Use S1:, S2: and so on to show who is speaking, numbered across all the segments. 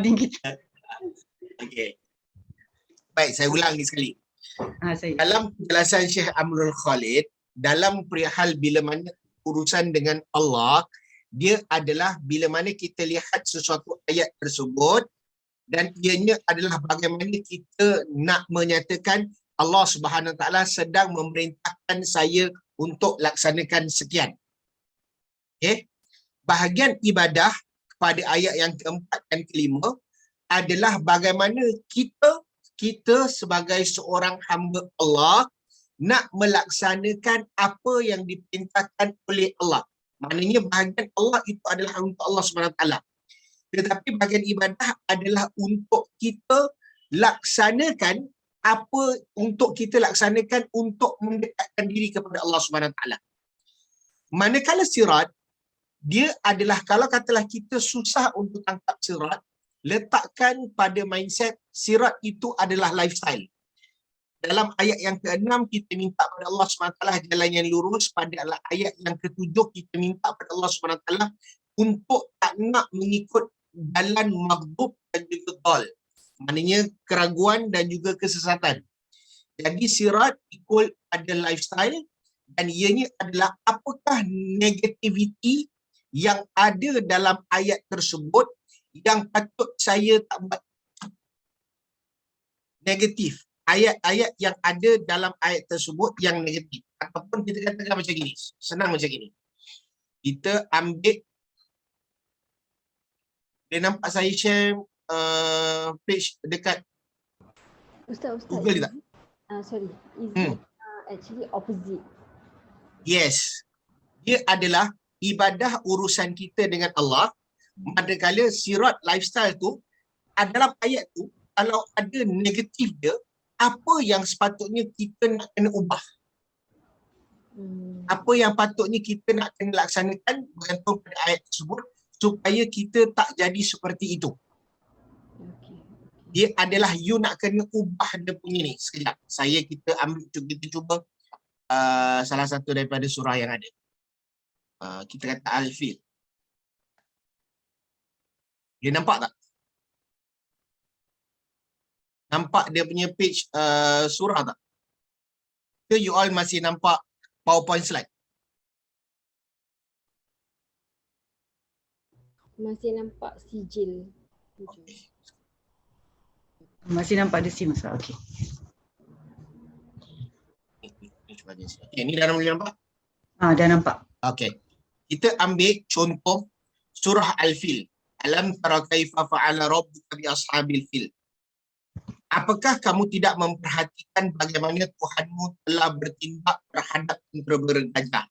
S1: kita.
S2: Okey. Baik, saya ulangi sekali.
S1: Saya.
S2: Dalam penjelasan Syekh Amrul Khalid, dalam perihal bila mana urusan dengan Allah, dia adalah bila mana kita lihat sesuatu ayat tersebut dan ianya adalah bagaimana kita nak menyatakan Allah Subhanahu Wa Taala sedang memerintahkan saya untuk laksanakan sekian. Okey. Bahagian ibadah pada ayat yang keempat dan kelima adalah bagaimana kita sebagai seorang hamba Allah nak melaksanakan apa yang diperintahkan oleh Allah. Maknanya bahagian Allah itu adalah untuk Allah SWT. Tetapi bahagian ibadah adalah untuk kita laksanakan apa untuk kita laksanakan untuk mendekatkan diri kepada Allah SWT. Manakala sirat, dia adalah kalau katalah kita susah untuk tangkap sirat, letakkan pada mindset sirat itu adalah lifestyle. Dalam ayat yang ke-6 kita minta pada Allah SWT jalan yang lurus. Pada ayat yang ke-7 kita minta pada Allah SWT untuk tak nak mengikut jalan maghdub dan juga dhal. Maknanya keraguan dan juga kesesatan. Jadi sirat ikut pada lifestyle dan ianya adalah apakah negativiti yang ada dalam ayat tersebut yang patut saya tak buat negatif. Ayat-ayat yang ada dalam ayat tersebut yang negatif. Ataupun kita katakan macam gini. Senang macam gini. Kita ambil, dia nampak saya share page dekat
S3: Ustaz,
S2: Google tak?
S3: Sorry. Is it actually opposite?
S2: Yes. Dia adalah ibadah urusan kita dengan Allah. Manakala sirat lifestyle tu, dalam ayat tu, kalau ada negatif dia, apa yang sepatutnya kita nak kena ubah? Apa yang patutnya kita nak kena laksanakan bergantung pada ayat tersebut supaya kita tak jadi seperti itu. Dia adalah you nak kena ubah dia punya ni. Sekejap. Kita cuba salah satu daripada surah yang ada. Kita kata Al-Fil. Dia nampak tak? Nampak dia punya page surah tak? Ke you all masih nampak PowerPoint slide?
S3: Masih nampak sijil.
S2: Okay.
S1: Masih nampak ada sim, Ustaz. Okey.
S2: Okay, ni dah boleh nampak?
S1: Dah nampak.
S2: Okey. Kita ambil contoh surah Al-Fil. Alam tara kaifa fa'ala rabbuka bi ashabil fil. Apakah kamu tidak memperhatikan bagaimana Tuhanmu telah bertindak terhadap tentera bergajah?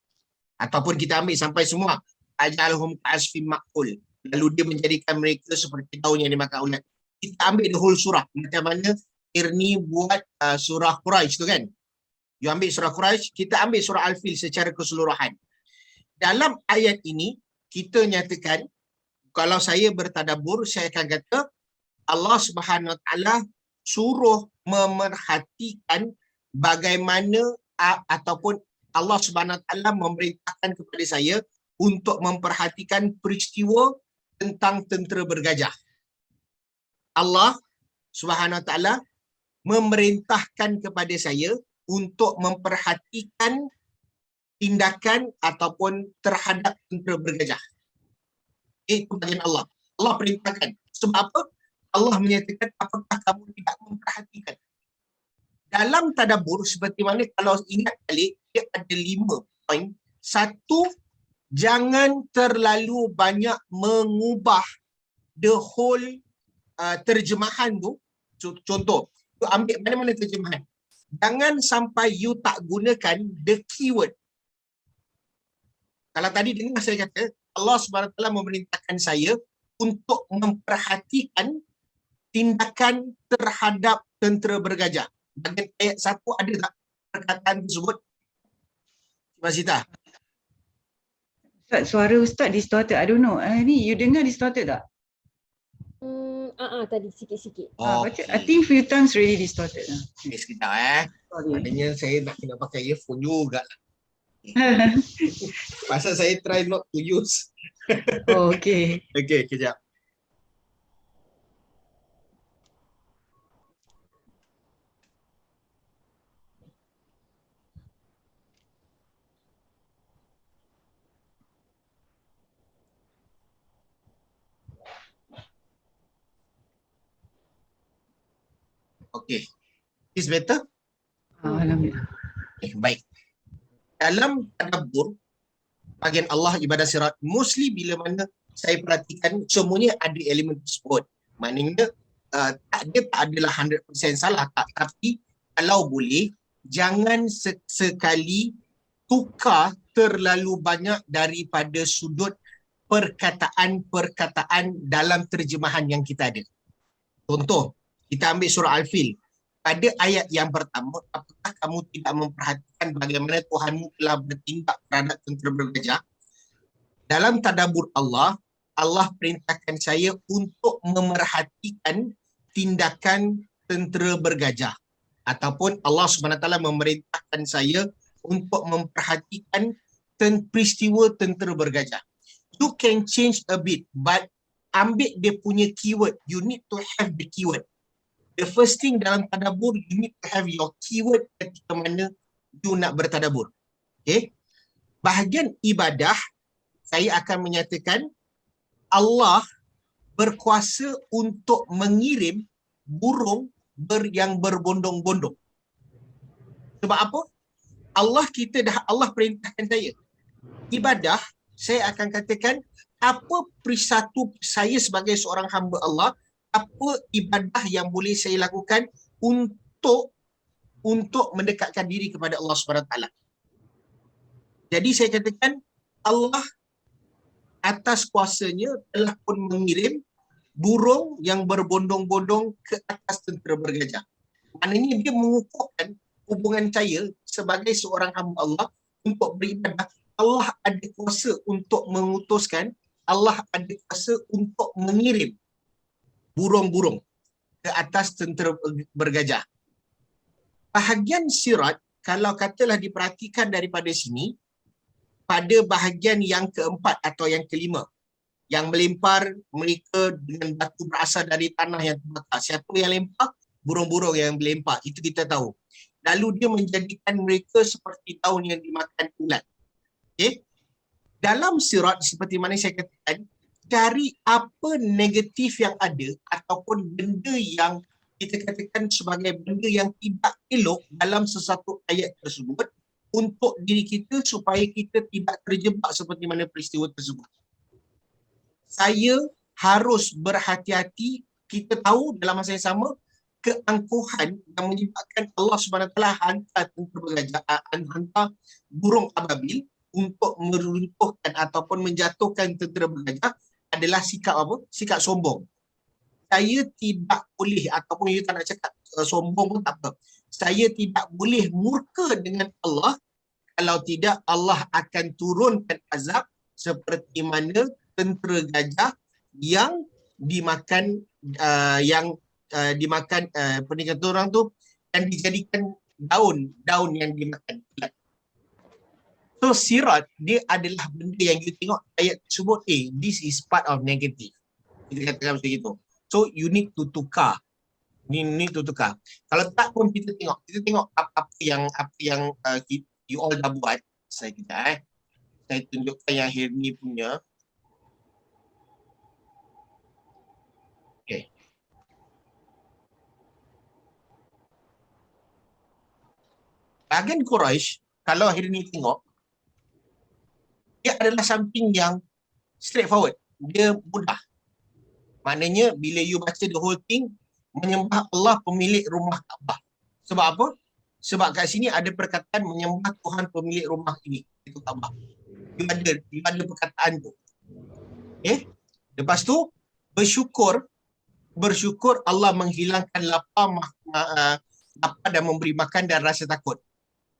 S2: Ataupun kita ambil sampai semua. Ajalhum ka'asfim ma'kul. Lalu dia menjadikan mereka seperti daun yang dimakan ulat. Kita ambil the whole surah. Macam mana Irni buat surah Quraisy tu kan? You ambil surah Quraisy, kita ambil surah Al-Fil secara keseluruhan. Dalam ayat ini, kita nyatakan, kalau saya bertadabbur, saya akan kata, Allah Subhanahu Wa Taala suruh memerhatikan bagaimana ataupun Allah Subhanahu Wa Taala memerintahkan kepada saya untuk memperhatikan peristiwa tentang tentera bergajah. Allah Subhanahu Wa Taala memerintahkan kepada saya untuk memperhatikan tindakan ataupun terhadap tentera bergajah. Itu bagian Allah. Allah perintahkan. Sebab apa? Allah menyatakan apakah kamu tidak memperhatikan. Dalam tadabbur seperti mana kalau ingat balik, dia ada 5 poin. 1, jangan terlalu banyak mengubah the whole terjemahan tu. Contoh, you ambil mana-mana terjemahan. Jangan sampai you tak gunakan the keyword. Kalau tadi dengar saya kata, Allah SWT memerintahkan saya untuk memperhatikan tindakan terhadap tentera bergajah. Bagian ayat 1 ada tak perkataan tersebut? Cik Sita.
S1: Ustaz, suara Ustaz distorted. I don't know. Ni you dengar distorted tak?
S3: Tadi sikit-sikit.
S1: Baca. I think few times really distorted.
S2: Okay, sekejap Maknanya saya nak kena pakai earphone juga. Pasal saya try not to use.
S1: Oh, okay.
S2: Okay, kejap. Okey. Is better?
S1: Alhamdulillah.
S2: Okay, baik. Dalam tadabbur bahagian Allah ibadah sirat, mostly bila mana saya perhatikan semuanya ada elemen tersebut. Maknanya dia tak adalah 100% salah tak, tapi kalau boleh jangan sekali tukar terlalu banyak daripada sudut perkataan-perkataan dalam terjemahan yang kita ada. Contoh, kita ambil surah Al-Fil. Pada ayat yang pertama, apakah kamu tidak memperhatikan bagaimana Tuhanmu telah bertindak terhadap tentera bergajah? Dalam tadabbur Allah, Allah perintahkan saya untuk memerhatikan tindakan tentera bergajah. Ataupun Allah SWT memerintahkan saya untuk memperhatikan peristiwa tentera bergajah. You can change a bit, but ambil dia punya keyword. You need to have the keyword. The first thing dalam tadabbur, you need to have your keyword ketika mana you nak bertadabbur. Okay? Bahagian ibadah, saya akan menyatakan Allah berkuasa untuk mengirim burung yang berbondong-bondong. Sebab apa? Allah perintahkan saya. Ibadah, saya akan katakan apa perisatu saya sebagai seorang hamba Allah, apa ibadah yang boleh saya lakukan untuk mendekatkan diri kepada Allah SWT. Jadi saya katakan Allah atas kuasanya telah pun mengirim burung yang berbondong-bondong ke atas tentera bergajah. Maknanya dia mengukuhkan hubungan saya sebagai seorang hamba Allah untuk beribadah. Allah ada kuasa untuk mengutuskan, Allah ada kuasa untuk mengirim burung-burung ke atas tentera bergajah. Bahagian sirat, kalau katalah diperhatikan daripada sini, pada bahagian yang keempat atau yang kelima, yang melempar mereka dengan batu berasal dari tanah yang terbakar. Siapa yang lempar? Burung-burung yang melempar. Itu kita tahu. Lalu dia menjadikan mereka seperti daun yang dimakan ulat. Okay? Dalam sirat, seperti mana saya katakan, cari apa negatif yang ada ataupun benda yang kita katakan sebagai benda yang tidak elok dalam sesuatu ayat tersebut untuk diri kita supaya kita tidak terjebak seperti mana peristiwa tersebut. Saya harus berhati-hati. Kita tahu dalam masa yang sama keangkuhan yang menyebabkan Allah SWT hantar tentera bergajah, hantar burung ababil untuk meruntuhkan ataupun menjatuhkan tentera bergajah adalah sikap apa? Sikap sombong. Saya tidak boleh, ataupun you tak nak cakap sombong pun tak apa. Saya tidak boleh murka dengan Allah kalau tidak Allah akan turunkan azab seperti mana tentera gajah yang dimakan apa ni kata orang tu, yang dijadikan daun yang dimakan. So sirat dia adalah benda yang you tengok ayat tersebut, this is part of negative. Kita katakan macam itu. So you need to tukar. Need to tukar. Kalau tak pun kita tengok apa yang you all dah buat. Saya tunjukkan yang Hirni punya. Okay. Bahagian Quraisy, kalau Hirni tengok, dia adalah something yang straightforward. Dia mudah. Maknanya bila you baca the whole thing, menyembah Allah pemilik rumah Kaabah. Sebab apa? Sebab kat sini ada perkataan menyembah Tuhan pemilik rumah ini, itu Kaabah. You ada perkataan tu. Okay? Lepas tu bersyukur Allah menghilangkan lapar dan memberi makan dan rasa takut.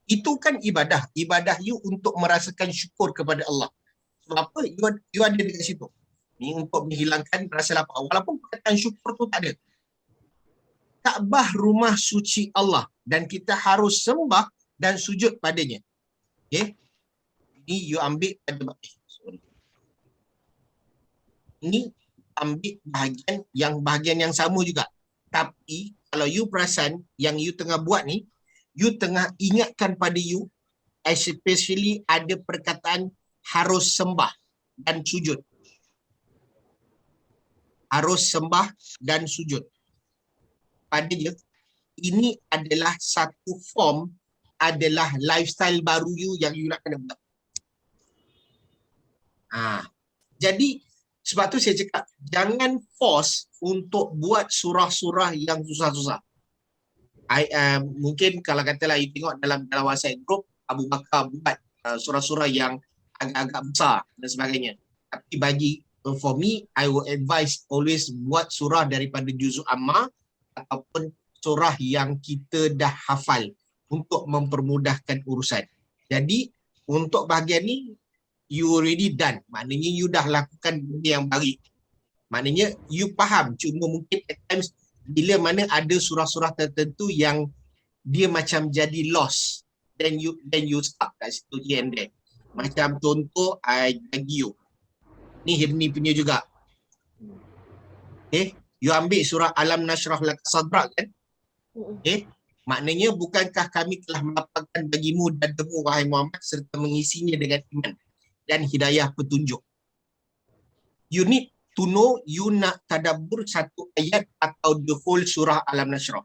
S2: Itu kan ibadah. Ibadah you untuk merasakan syukur kepada Allah. Sebab apa? You ada dekat situ. Ni untuk menghilangkan rasa lapar. Walaupun perkataan syukur tu tak ada. Kaabah rumah suci Allah dan kita harus sembah dan sujud padanya. Okay? Ini you ambil pada ini ambil bahagian yang sama juga. Tapi kalau you perasan yang you tengah buat ni, you tengah ingatkan pada you, especially ada perkataan harus sembah dan sujud. Harus sembah dan sujud. Padanya ini adalah satu form, adalah lifestyle baru yang you nak kena buat. Jadi sebab tu saya cakap jangan force untuk buat surah-surah yang susah-susah. Mungkin kalau katalah you tengok dalam WhatsApp group Abu Bakar buat surah-surah yang agak-agak besar dan sebagainya. Tapi bagi for me, I will advise always buat surah daripada juzuk amma ataupun surah yang kita dah hafal untuk mempermudahkan urusan. Jadi untuk bahagian ni you already done. Maknanya you dah lakukan benda yang baik. Maknanya you faham. Cuma mungkin at times bila mana ada surah-surah tertentu yang dia macam jadi lost. Then you stuck kat situ here and there. Macam contoh I bagi you. Ni Hirni punya juga. You ambil surah Alam Nashrah Laka Sadrak kan? Maknanya bukankah kami telah melapangkan bagimu dadamu wahai Muhammad serta mengisinya dengan iman dan hidayah petunjuk. You need to know you nak tadabbur satu ayat atau the whole surah Alam Nashrah.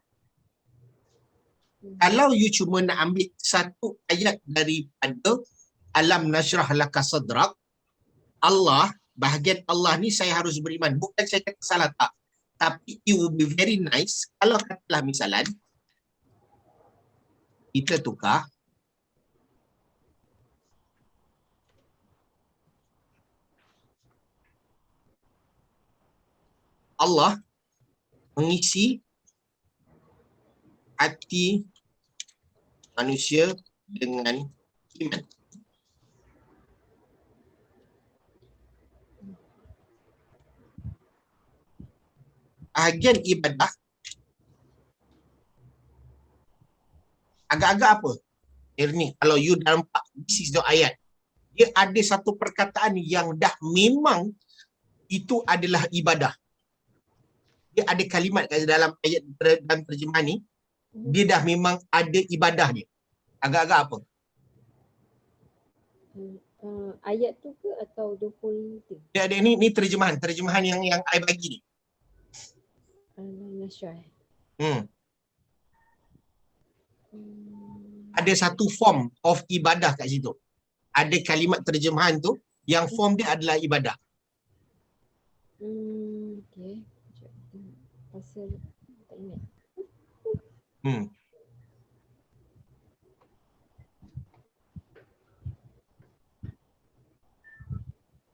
S2: Kalau you cuma nak ambil satu ayat daripada Alam Nashrah Laka Sadrak, Allah, bahagian Allah ni saya harus beriman. Bukan saya kata salah tak. Tapi it will be very nice kalau katalah misalan kita tukar Allah mengisi hati manusia dengan iman. Bahagian ibadah agak-agak apa? Ni kalau you dah nampak this is the ayat. Dia ada satu perkataan yang dah memang itu adalah ibadah. Dia ada kalimat kat dalam ayat dalam terjemahan ni, dia dah memang ada ibadah dia. Agak-agak apa?
S3: Ayat tu ke atau the whole thing?
S2: Dia ada ni terjemahan yang I bagi ni.
S3: Nashrah.
S2: Ada satu form of ibadah kat situ. Ada kalimat terjemahan tu yang form dia adalah ibadah.
S3: Okay. Pasal tak ingat.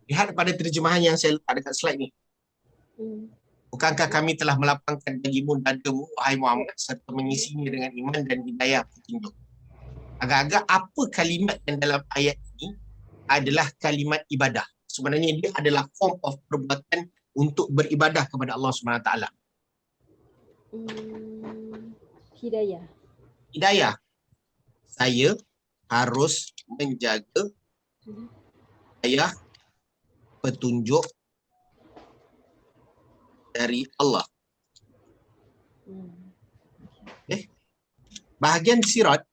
S2: Lihat pada terjemahan yang saya letak dekat slide ni. Bukankah kami telah melapangkan bagimu dadamu wahai Muhammad serta mengisinya dengan iman dan hidayah petunjuk. Agak-agak apa kalimat yang dalam ayat ini adalah kalimat ibadah. Sebenarnya dia adalah form of perbuatan untuk beribadah kepada Allah SWT.
S3: Hidayah.
S2: Hidayah. Saya harus menjaga hidayah petunjuk dari Allah. Bahagian sirat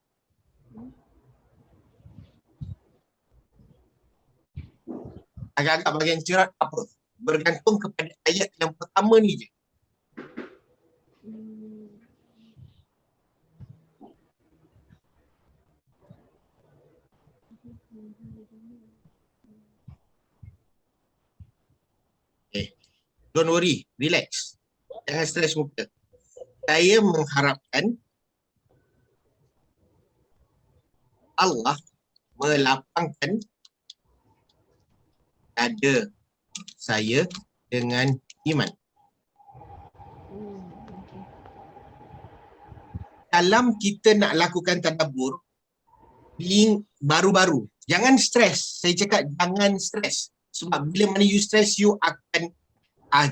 S2: agak-agak bahagian sirat apa? Bergantung kepada ayat yang pertama ni je. Don't worry, relax. Jangan stres muka. Saya mengharapkan Allah melapangkan dada saya dengan iman. Dalam kita nak lakukan tadabbur, being baru-baru, jangan stres. Saya cakap jangan stres. Sebab bila mana you stress, you akan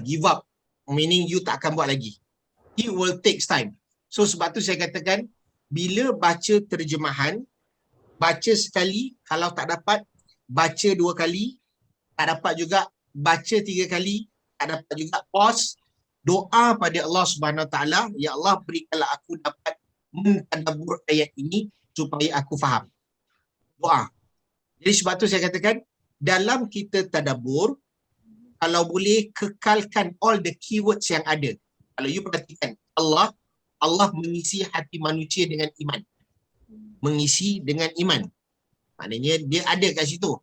S2: give up. Meaning you tak akan buat lagi. It will take time. So sebab tu saya katakan, bila baca terjemahan, baca sekali, kalau tak dapat, baca 2 kali, tak dapat juga, baca 3 kali, tak dapat juga, pause, doa pada Allah Subhanahu Wa Taala, ya Allah berikanlah aku dapat mentadabbur ayat ini supaya aku faham. Doa. Jadi sebab tu saya katakan, dalam kita tadabbur, kalau boleh kekalkan all the keywords yang ada. Kalau you perhatikan, Allah Allah mengisi hati manusia dengan iman. Mengisi dengan iman. Maknanya dia ada kat situ.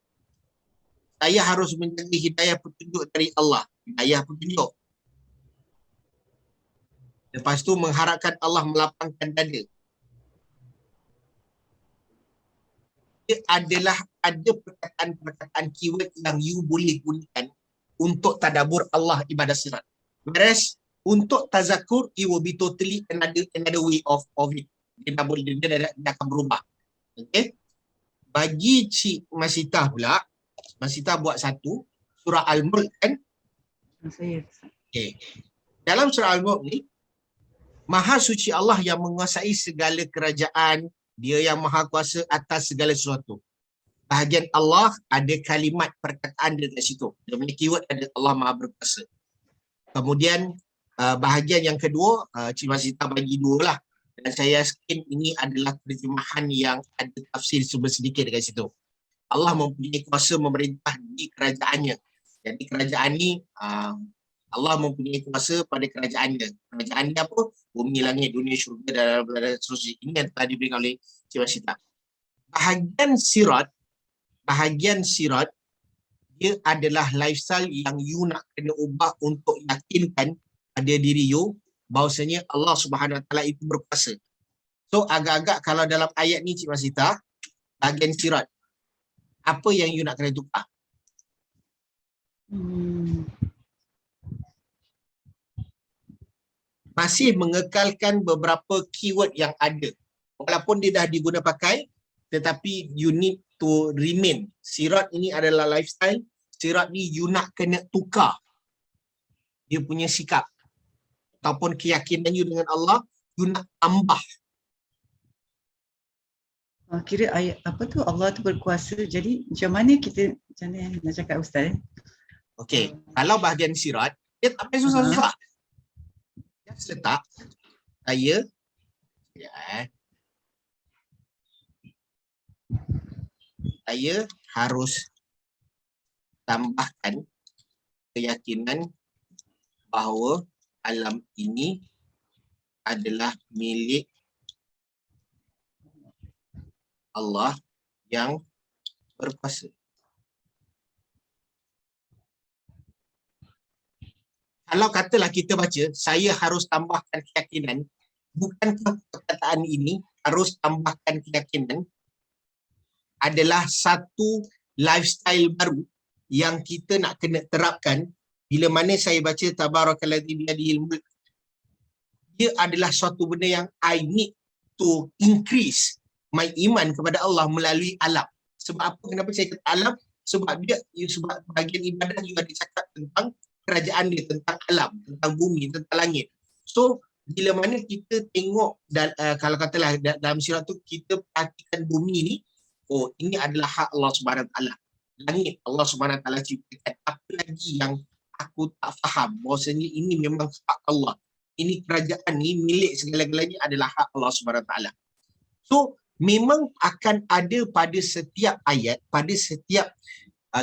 S2: Saya harus mencari hidayah petunjuk dari Allah. Hidayah petunjuk. Lepas tu mengharapkan Allah melapangkan dada. Dia adalah ada perkataan-perkataan keyword yang you boleh gunakan untuk tadabbur Allah ibadah sirat. Whereas untuk tazakur, it will be totally another way of it. Dia akan berubah. Okay? Bagi Cik Masita pula, Masita buat satu, surah Al-Mulk kan?
S1: Saya.
S2: Okay. Dalam surah Al-Mulk ni, Maha suci Allah yang menguasai segala kerajaan, dia yang maha kuasa atas segala sesuatu. Bahagian Allah ada kalimat perkataan dia kat situ. Dia punya keyword ada Allah maha berkuasa. Kemudian bahagian yang kedua, Cik Masita bagi dua lah. Dan saya yakin ini adalah terjemahan yang ada tafsir sedikit dekat situ. Allah mempunyai kuasa memerintah di kerajaannya. Jadi kerajaan ni, Allah mempunyai kuasa pada kerajaannya. Kerajaan dia apa? Bumi, langit, dunia, syurga dan seterusnya. Ini yang telah diberikan oleh Cik Masita. Bahagian sirat, dia adalah lifestyle yang you nak kena ubah untuk yakinkan pada diri you bahawasanya Allah Subhanahu Wa Taala itu berkuasa. So agak-agak kalau dalam ayat ni Cik Masita, bahagian sirat, apa yang you nak kena tukar? Masih mengekalkan beberapa keyword yang ada. Walaupun dia dah diguna pakai, tetapi you need to remain. Sirat ini adalah lifestyle. Sirat ni you nak kena tukar dia punya sikap ataupun keyakinan you dengan Allah, you nak tambah.
S1: Kira ayat apa tu, Allah tu berkuasa. Jadi macam mana kita, macam mana nak cakap Ustaz?
S2: Okey, kalau bahagian sirat, dia tak payah susah-susah. Just letak saya saya harus tambahkan keyakinan bahawa alam ini adalah milik Allah yang berkuasa. Kalau katalah kita baca, saya harus tambahkan keyakinan, bukankah perkataan ini harus tambahkan keyakinan adalah satu lifestyle baru yang kita nak kena terapkan bila mana saya baca Tabarakalladzi biyadihil mulk. Dia adalah suatu benda yang I need to increase my iman kepada Allah melalui alam. Sebab apa? Kenapa saya kata alam? Sebab bahagian ibadah juga dicakap tentang kerajaan dia, tentang alam, tentang bumi, tentang langit. So, bila mana kita tengok, kalau katalah dalam sirat tu, kita perhatikan bumi ni, oh ini adalah hak Allah Subhanahu Wa Taala. Langit Allah Subhanahu Wa Taala ciptakan. Apa lagi yang aku tak faham bahawasanya ini memang hak Allah. Ini kerajaan ni milik segala-galanya adalah hak Allah Subhanahu Wa Taala. So, memang akan ada pada setiap ayat, pada setiap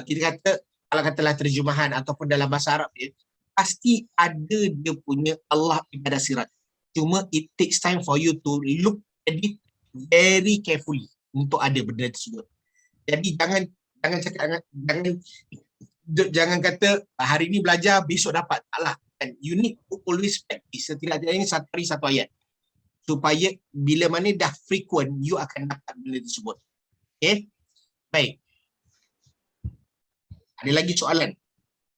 S2: kita kata, kalau katalah terjemahan ataupun dalam bahasa Arab dia, pasti ada dia punya Allah ibadah sirat. Cuma it takes time for you to look at it very carefully untuk ada benda tersebut. Jadi jangan cakap, jangan kata hari ni belajar besok dapat. Taklah. You need to always practice. Setidaknya satu hari satu ayat. Supaya bila mana dah frequent, you akan dapat benda tersebut. Okay? Baik. Ada lagi soalan?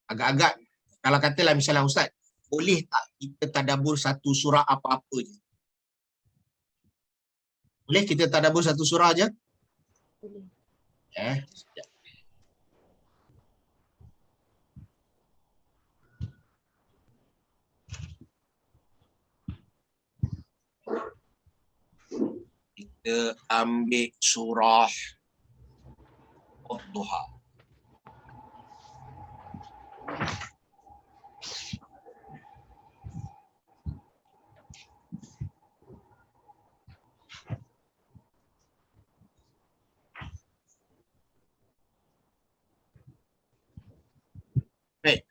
S2: Agak-agak, kalau katalah misalnya Ustaz, boleh tak kita tadabbur satu surah apa-apa je? Boleh kita tadabbur satu surah je?
S3: Boleh.
S2: Sekejap. Kita ambil surah Ad-Duha. Baik.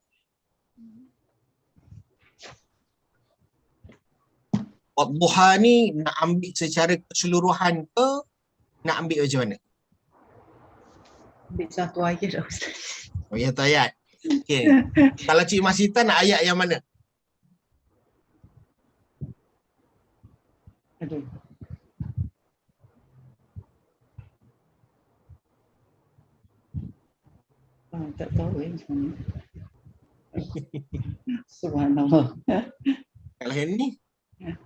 S2: Wadduha ni nak ambil secara keseluruhan ke nak ambil macam mana?
S1: Ambil satu ayat dah Ustaz.
S2: Oh ya, tu ayat. Okey. Kalau Cik Masita nak ayat yang mana?
S1: Aduh. Tak tahu macam mana. Subhanallah.
S2: Kalau yang ni?
S3: Hmm.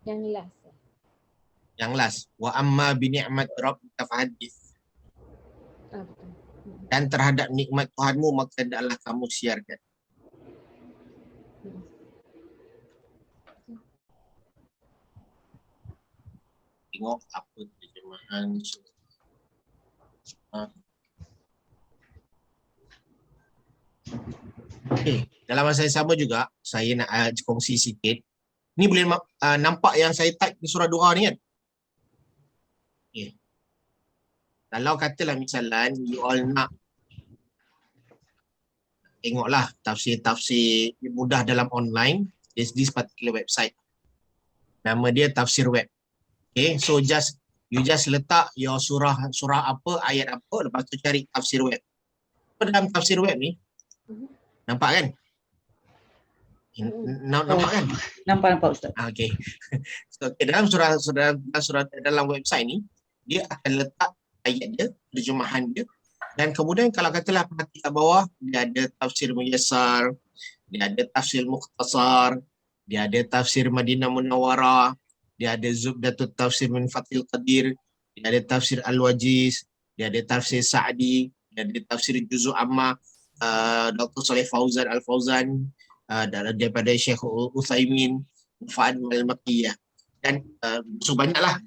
S3: Yang last.
S2: Yang last. Wa amma bi ni'mat rabbika fahaddits.
S3: Betul.
S2: Dan terhadap nikmat Tuhanmu maka hendaklah kamu siarkan. Tengok apa terjemahan. Okey, dalam masa yang sama juga saya nak kongsi sikit. Ni boleh nampak yang saya type di surah Duha ni kan? Okey. Kalau katalah misalan you all nak tengoklah tafsir-tafsir mudah dalam online, there's this particular website. Nama dia Tafsir Web. Okay, so you just letak your surah apa, ayat apa, lepas tu cari Tafsir Web. Dalam Tafsir Web ni, nampak kan? Nampak kan?
S1: Nampak Ustaz.
S2: Okay. So, dalam dalam website ni, dia akan letak ayat dia, terjemahan dia, dan kemudian kalau katalah perhati kat bawah, dia ada Tafsir Muyassar, dia ada Tafsir Mukhtasar, dia ada Tafsir Madinah Munawwarah, dia ada Zubdatut Tafsir min Fathil Qadir, dia ada Tafsir Al-Wajiz, dia ada Tafsir Sa'di, dia ada Tafsir Juz'u Amma, Dr. Saleh Fauzan Al-Fauzan, daripada Syekh Uthaymin, Fa'ad Al-Makkiyah. Dan so banyaklah,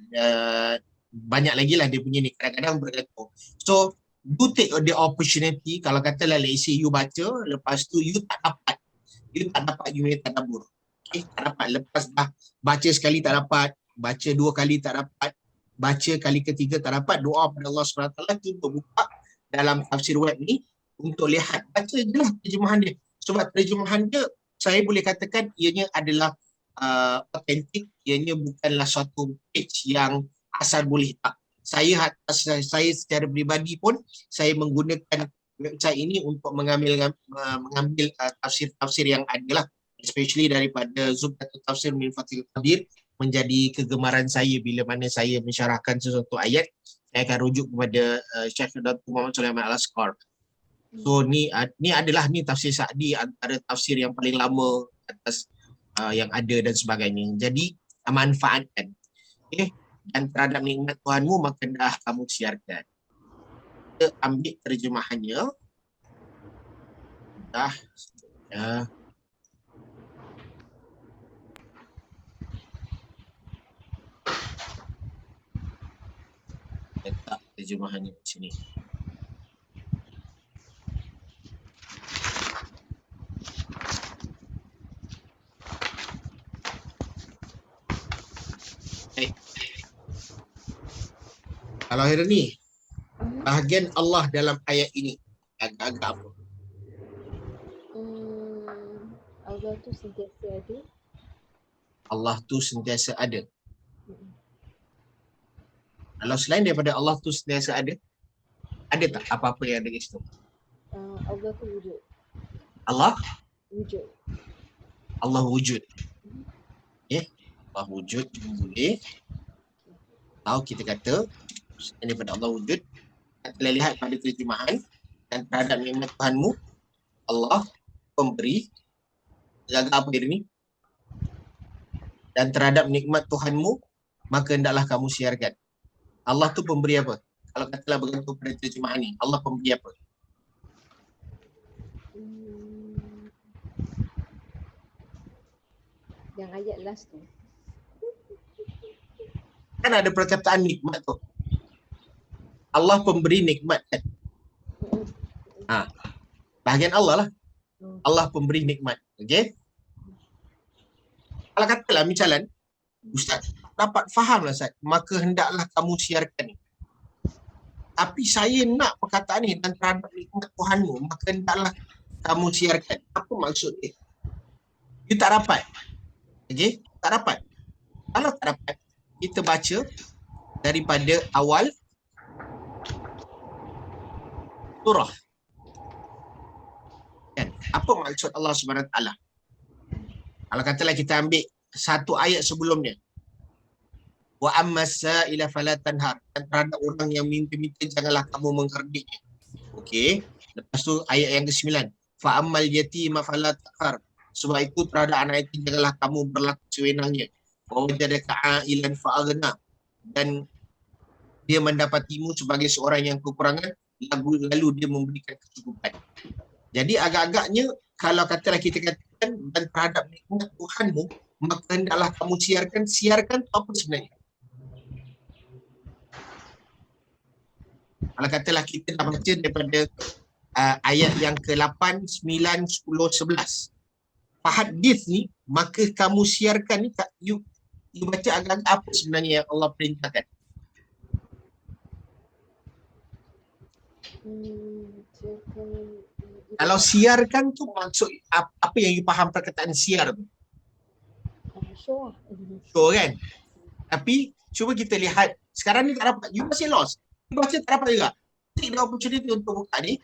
S2: banyak lagi lah dia punya ni, kadang-kadang bergantung. So, do take the opportunity, kalau katalah let's say you baca, lepas tu you tak dapat you punya tadabbur. Okay, tak dapat, lepas dah baca sekali tak dapat, baca dua kali tak dapat, baca kali ketiga tak dapat, doa pada Allah SWT, cuba buka dalam Tafsir Web ni untuk lihat, baca je lah terjemahan dia. Sebab terjemahan dia, saya boleh katakan ianya adalah authentic, ianya bukanlah suatu page yang asal boleh tak. Saya secara peribadi pun saya menggunakan website ini untuk mengambil tafsir-tafsir yang ada lah, especially daripada Zubdatut Tafsir min Fathil Qadir, menjadi kegemaran saya bila mana saya mensyarahkan sesuatu ayat, saya akan rujuk kepada Syekh Dr. Muhammad Sulaiman Al-Asqar. So ni adalah tafsir Sa'di, antara tafsir yang paling lama atas yang ada dan sebagainya. Jadi manfaatkan. Okay. Dan terhadap nikmat Tuhanmu maka dah kamu siarkan. Kita ambil terjemahannya. Dah. Letak terjemahannya di sini. Kalau hari ni, bahagian Allah dalam ayat ini agak-agak apa?
S3: Allah tu sentiasa ada.
S2: Allah tu sentiasa ada. Kalau selain daripada Allah tu sentiasa ada tak apa-apa yang ada di situ?
S3: Allah tu wujud.
S2: Allah?
S3: Wujud.
S2: Allah wujud. Okay. Allah wujud boleh. Tahu kita kata daripada Allah wujud, kita lihat pada terjemahan, dan terhadap nikmat Tuhanmu, Allah pemberi, jaga apa dia ni? Dan terhadap nikmat Tuhanmu, maka hendaklah kamu siarkan. Allah tu pemberi apa? Kalau katalah bergantung pada terjemahan ni, Allah pemberi apa?
S3: Yang ayat last tu.
S2: Kan ada perkataan nikmat tu. Allah pemberi nikmat kan? Bahagian Allah lah. Allah pemberi nikmat. Okay? Kalau katalah misalan, Ustaz dapat faham lah Ustaz, maka hendaklah kamu siarkan. Tapi saya nak perkataan ni dan terhadap nikmat Tuhanmu, maka hendaklah kamu siarkan. Apa maksud dia? You tak dapat. Okey? Tak dapat. Kalau tak dapat, kita baca daripada awal surah. Kan? Apa maksud Allah Subhanahu Wa Taala? Kalau katalah kita ambil satu ayat sebelumnya. Wa amma sa'ila fala tanhar. Dan terhadap orang yang minta-minta janganlah kamu mengherdiknya. Okey. Lepas tu ayat yang ke-9. Fa ammal yatima fala taqhar. Sebab itu terhadap anak yatim janganlah kamu berlaku sewenangnya. Wa wajadaka a'ilan fa aghna. Dan dia mendapatimu sebagai seorang yang kekurangan, lalu dia memberikan kecukupan. Jadi agak-agaknya kalau katalah kita katakan dan terhadap nikmat Tuhanmu, maka hendaklah kamu siarkan. Siarkan tu apa sebenarnya? Kalau katalah kita dah baca daripada ayat yang ke-8, 9, 10, 11. Hadis ni, maka kamu siarkan ni, you baca agak-agak apa sebenarnya yang Allah perintahkan? Kalau siarkan tu maksud apa yang you faham perkataan siar tu?
S3: Show lah.
S2: Show kan? Tapi cuba kita lihat, sekarang ni tak dapat, you masih lost. You baca tak dapat juga. Take the opportunity untuk buka ni.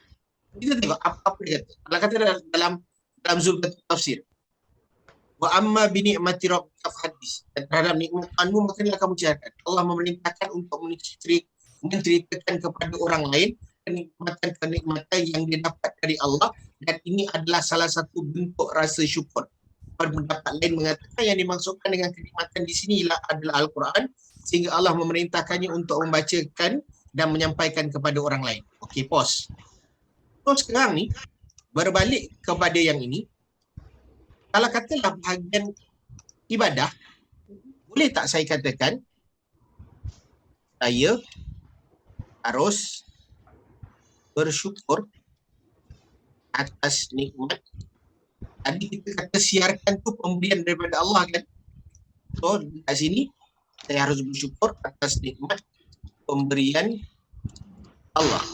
S2: Kita tengok apa dia kata. Kalau kata dalam Zubdatul Tafsir. Wa amma bi ni'mati rabbika fahaddis. Dan terhadap nikmat Tuhanmu maka kamu siarkan. Allah memerintahkan untuk menceritakan kepada orang lain kenikmatan-kenikmatan yang dia dapat dari Allah, dan ini adalah salah satu bentuk rasa syukur. Pendapat lain mengatakan yang dimaksudkan dengan kenikmatan di sini adalah Al-Quran, sehingga Allah memerintahkannya untuk membacakan dan menyampaikan kepada orang lain. Okey, pause. So sekarang ni berbalik kepada yang ini. Kalau katalah bahagian ibadah, boleh tak saya katakan saya harus bersyukur atas nikmat. Tadi kita kata siarkan tu pemberian daripada Allah kan. So kat sini saya harus bersyukur atas nikmat pemberian Allah.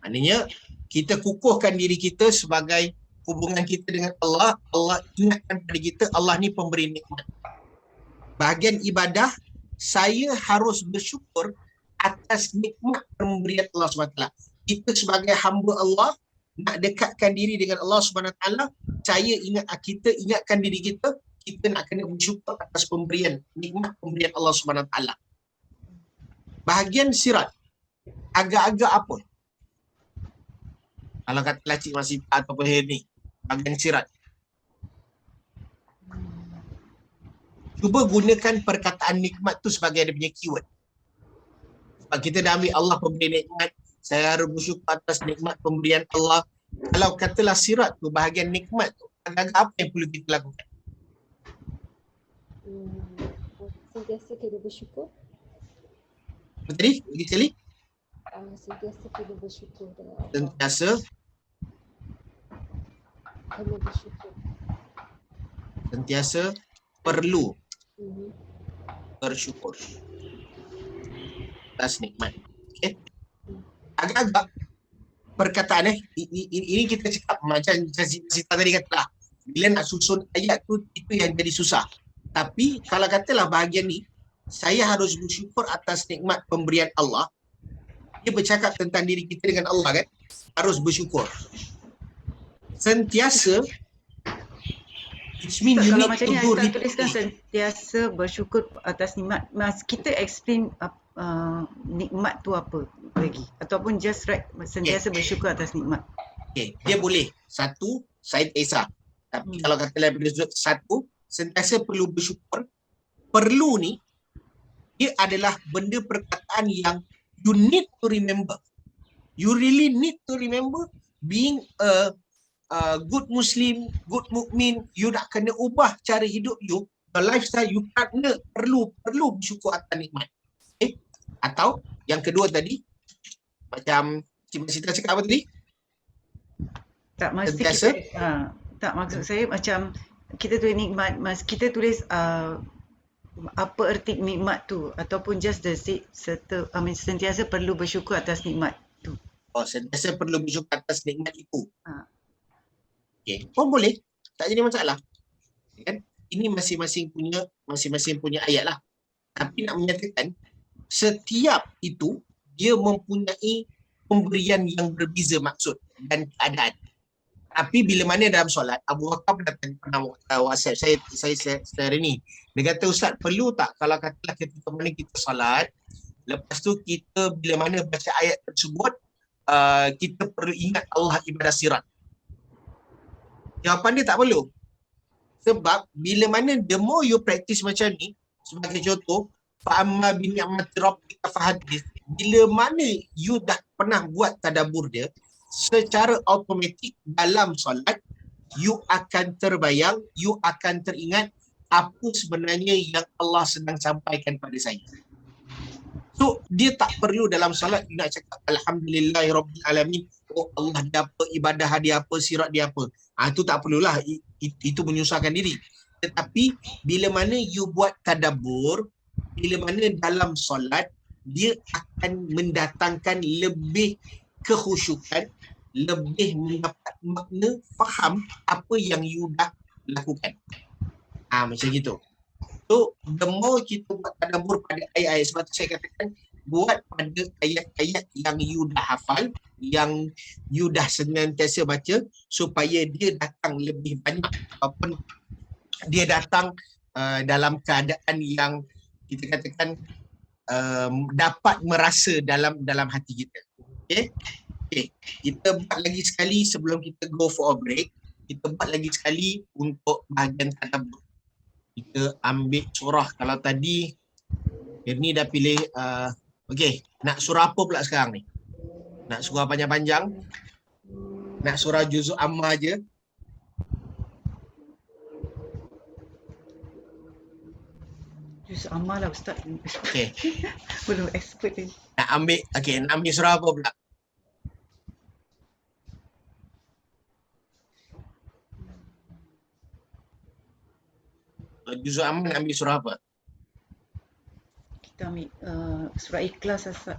S2: Maknanya kita kukuhkan diri kita sebagai hubungan kita dengan Allah. Allah ingatkan pada kita Allah ni pemberi nikmat. Bahagian ibadah, saya harus bersyukur atas nikmat pemberian Allah SWT. Kita sebagai hamba Allah nak dekatkan diri dengan Allah SWT, kita ingatkan diri kita, kita nak kena bersyukur atas pemberian, nikmat pemberian Allah SWT. Bahagian sirat, agak-agak apa? Kalau katalah Cik Masita ataupun ni, bahagian sirat. Cuba gunakan perkataan nikmat tu sebagai dia punya keyword. Sebab kita dah ambil Allah pemberi nikmat, saya harus bersyukur atas nikmat pemberian Allah. Kalau katalah sirat tu, bahagian nikmat tu, agak-agak apa yang perlu kita lakukan?
S3: Sentiasa kena bersyukur.
S2: Betul? Lagi sekali?
S3: Sentiasa kena bersyukur dengan Allah.
S2: Sentiasa
S3: Kena bersyukur.
S2: Sentiasa perlu bersyukur atas nikmat. Okay? Agak-agak perkataan ini kita cakap macam Sita tadi katalah, bila nak susun ayat tu itu yang jadi susah. Tapi kalau katalah bahagian ni, saya harus bersyukur atas nikmat pemberian Allah. Dia bercakap tentang diri kita dengan Allah kan, harus bersyukur sentiasa.
S1: Kalau macam ni Aizat tuliskan sentiasa bersyukur atas nikmat. Mas kita explain nikmat tu apa lagi, ataupun just write sentiasa bersyukur atas nikmat.
S2: Okey, dia boleh. Satu, saya tak kisah. Tapi kalau kata daripada satu, sentiasa perlu bersyukur. Perlu ni dia adalah benda perkataan yang you need to remember. You really need to remember being a good Muslim, good mukmin. You nak kena ubah cara hidup you, the lifestyle you kena perlu bersyukur atas nikmat. Okay? Atau yang kedua tadi, macam Cik Masita cakap apa tadi?
S1: Tak mesti kita, tak maksud saya macam kita tulis nikmat, kita tulis Apa erti nikmat tu ataupun just the sentiasa perlu bersyukur atas nikmat tu.
S2: Sentiasa perlu bersyukur atas nikmat itu.
S1: Ha.
S2: Okey, pun boleh. Tak jadi masalah. Kan? Ini masing-masing punya ayat lah. Tapi nak menyatakan setiap itu dia mempunyai pemberian yang berbeza maksud dan keadaan. Tapi bila mana dalam solat, Abu Bakar pernah WhatsApp saya hari ni. Dia kata, Ustaz, perlu tak kalau katalah ketika mana kita solat, lepas tu kita bila mana baca ayat tersebut, kita perlu ingat Allah ibadah sirat. Jawapan dia tak perlu. Sebab bila mana the more you practice macam ni, sebagai contoh, fa'amma bi ni'mati rabbika fahaddits. Bila mana you dah pernah buat tadabbur dia, secara automatik dalam solat, you akan terbayang, you akan teringat apa sebenarnya yang Allah sedang sampaikan pada saya. So, dia tak perlu dalam solat you nak cakap Alhamdulillahirabbil alamin. Oh, Allah dia apa, ibadah dia apa, sirat dia apa. Itu tak perlulah. Itu menyusahkan diri. Tetapi bila mana you buat tadabbur, bila mana dalam solat dia akan mendatangkan lebih kekhusyukan, lebih mendapat makna, faham apa yang you dah lakukan. Macam gitu. So, the more kita buat tadabbur pada ayat-ayat, sebab tu saya katakan, buat pada ayat-ayat yang you dah hafal, yang you dah senantiasa baca, supaya dia datang lebih banyak, ataupun dia datang dalam keadaan yang kita katakan dapat merasa dalam hati kita. Okay. Kita buat lagi sekali sebelum kita go for a break. Kita buat lagi sekali untuk bahagian tadabbur. Kita ambil surah. Kalau tadi ni dah pilih okey, nak surah apa pula sekarang ni? Nak surah panjang-panjang? Nak surah juzuk amma je?
S1: Juz amal lah Ustaz.
S2: Okey.
S1: Belum expert lagi.
S2: Nak ambil surah apa pula? Juzuk amma nak ambil surah apa?
S1: Kita ambil surah Ikhlas Ustaz.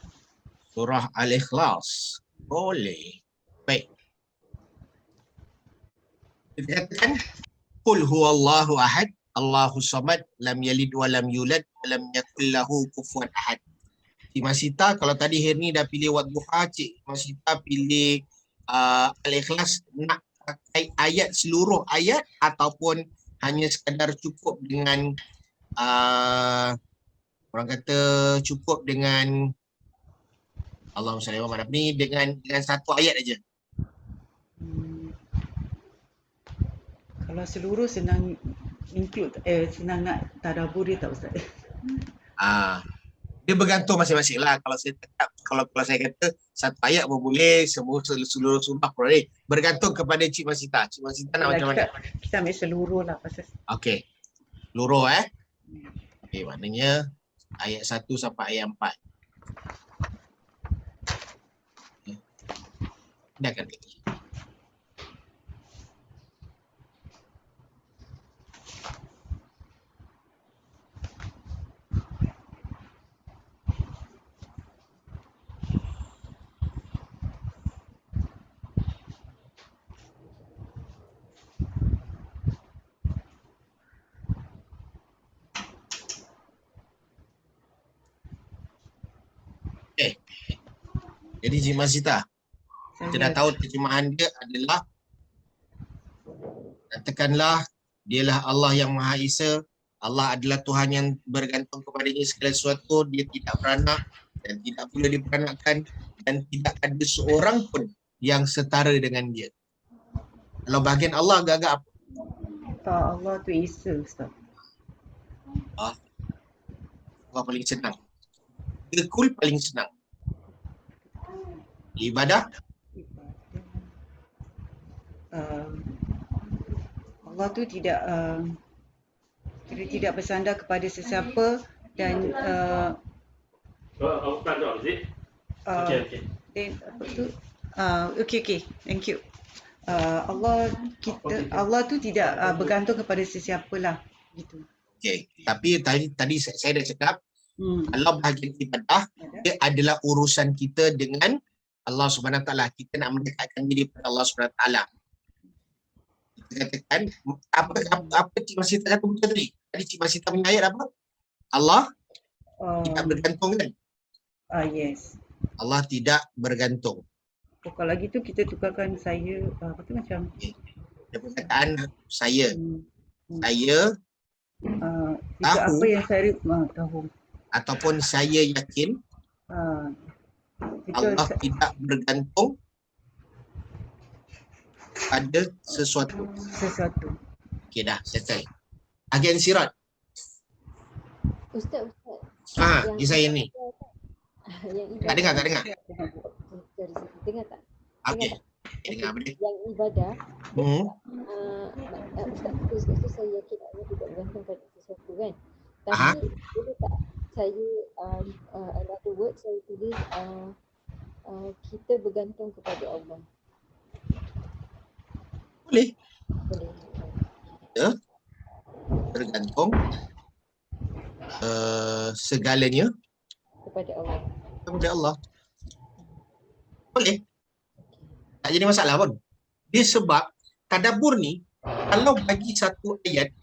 S2: Surah Al-Ikhlas. Boleh. Baik. Kita katakan Qul huwallahu ahad, Allahus samad, lam yalid wa lam yulad wa lam yakul lahu kufuwan ahad. Cik Masita kalau tadi Herni dah pilih Wadduha, Cik Masita pilih Al-Ikhlas, nak pakai ayat seluruh ayat ataupun hanya sekadar cukup dengan orang kata cukup dengan Allahumma salli wa sallim ni dengan satu ayat aja.
S1: Kalau seluruh senang include senang nak tadabbur dia tak Ustaz?
S2: Dia bergantung masing-masing lah. Kalau saya tetap, kalau saya kata satu ayat pun boleh, seluruh surah pun boleh. Bergantung kepada Cik Masita. Cik Masita nak macam mana?
S1: Kita ambil seluruh lah pasal.
S2: Okey. Seluruh Okey, maknanya ayat 1 sampai ayat 4. Dah kan lagi. Jadi Cik Masita, kita dah tahu terjemahan dia adalah katakanlah dialah Allah yang Maha Esa, Allah adalah Tuhan yang bergantung kepadanya segala sesuatu, dia tidak beranak dan tidak perlu diperanakkan dan tidak ada seorang pun yang setara dengan dia. Kalau bahagian Allah agak-agak apa?
S1: Allah tu Esa Ustaz.
S2: Allah paling senang. Kul paling senang. Ibadah?
S1: Allah tu tidak bersandar kepada sesiapa dan okey, thank you. Allah tu tidak bergantung kepada sesiapa lah gitu.
S2: Okey. Tapi tadi saya dah cakap, kalau bahagian ibadah, dia adalah urusan kita dengan Allah Subhanahu Wa Taala. Kita nak mendekatkan diri kepada Allah Subhanahu Wa Taala. Kita katakan apa Cik Masita kata betul tadi? Tadi Cik Masita punya ayat apa? Allah tidak bergantung kan?
S1: Yes.
S2: Allah tidak bergantung.
S1: Kalau gitu kita tukarkan saya apa tu macam
S2: Dia perkataan saya. Saya
S1: jika
S2: tahu
S1: apa yang saya tahu
S2: ataupun saya yakin
S1: jika
S2: Allah tidak bergantung pada sesuatu. Okey dah, settle. Bahagian sirat.
S3: Ustaz.
S2: Di saya ni.
S3: Yang
S2: Tak dengar.
S3: Dengar tak?
S2: Okey. Dengar apa dia?
S3: Yang ibadah, Ustaz tu saya yakin Allah tidak bergantung pada sesuatu kan. Tapi boleh tak saya another word saya tulis kita bergantung kepada Allah.
S2: Boleh.
S3: Boleh.
S2: Kita bergantung segalanya
S3: Kepada Allah.
S2: kepada Allah. Boleh. Tak jadi masalah pun. Dia sebab tadabbur ni, kalau bagi satu ayat,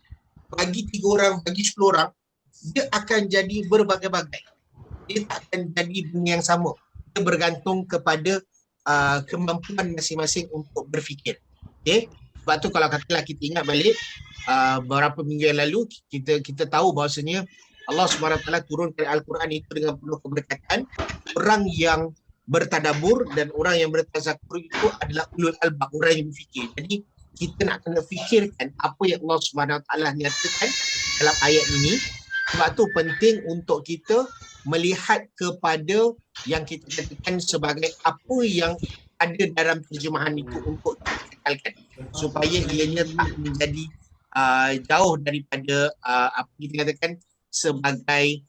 S2: bagi 3 orang, bagi 10 orang, dia akan jadi berbagai-bagai. Dia tak akan jadi benda yang sama. Dia bergantung kepada kemampuan masing-masing untuk berfikir. Okay? Sebab tu kalau katalah kita ingat balik, beberapa minggu yang lalu, kita tahu bahawasanya Allah SWT turunkan Al-Quran itu dengan penuh keberkatan. Orang yang bertadabur dan orang yang bertazakur itu adalah ulul albab, orang yang berfikir. Jadi kita nak kena fikirkan apa yang Allah SWT nyatakan dalam ayat ini. Sebab tu penting untuk kita melihat kepada yang kita katakan sebagai apa yang ada dalam terjemahan itu untuk dikekalkan, supaya ianya tak menjadi jauh daripada apa kita katakan sebagai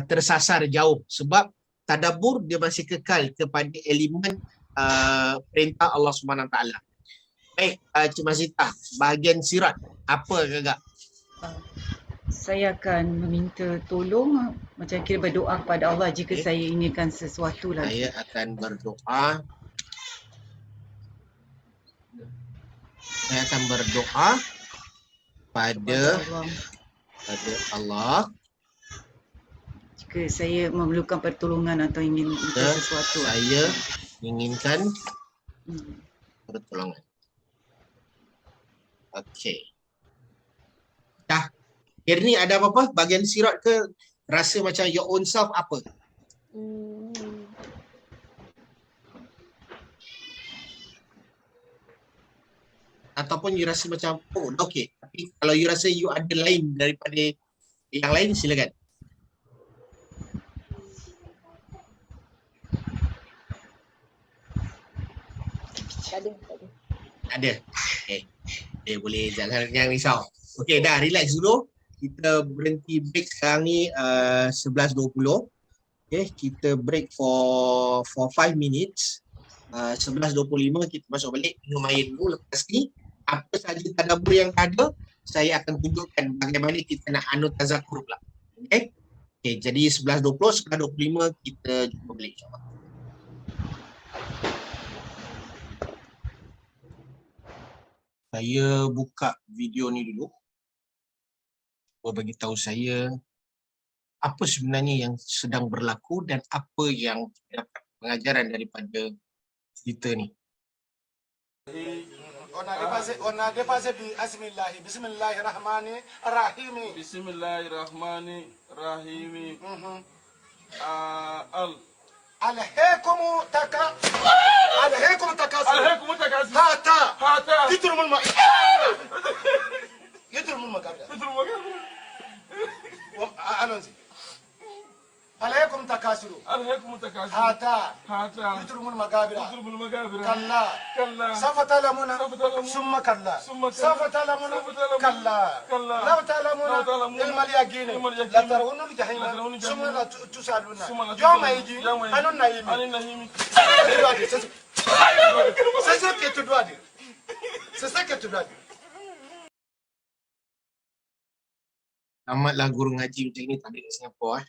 S2: tersasar jauh. Sebab tadabbur dia masih kekal kepada elemen perintah Allah SWT. Baik, Cik Masita, bahagian sirat apa agak?
S1: Saya akan meminta tolong macam kira berdoa kepada Allah jika saya inginkan sesuatu lagi.
S2: Saya akan berdoa. Saya akan berdoa pada Allah
S1: jika saya memerlukan pertolongan atau ingin sesuatu.
S2: Saya inginkan pertolongan. Okey. Dah. Hari ni ada apa-apa? Bahagian sirat ke rasa macam your own self apa? Ataupun you rasa macam, oh okey. Tapi kalau you rasa you ada lain daripada yang lain, silakan. Ada. Okay. Boleh, jangan risau. Okey, dah relax dulu. Kita berhenti break sekarang ni 11.20. Okay, kita break for 5 minutes. 11.25 kita masuk balik minum air dulu. Lepas ni, apa saja tadabbur yang ada, saya akan tunjukkan bagaimana kita nak anut tazakur pula. Okay, jadi 11.20, 11.25 kita jumpa balik insyaAllah. Saya buka video ni dulu. Bagi tahu saya apa sebenarnya yang sedang berlaku dan apa yang kita dapat pengajaran daripada cerita ni.
S4: Bismillahirrahmanirrahim.
S5: ألهيكم تكاثر هاتا يترم المقابر عليكم تكاثر هاتا يترم المقابر كلا سوف تعلمون ثم كلا سوف تعلمون كلا لو تعلمون علم اليقين لترون الجحيم ثم لا تسألون يوم يجي أن النعيم C'est ça que tu dois dire.
S2: Selamatlah guru ngaji macam ni tak ada kat Singapura.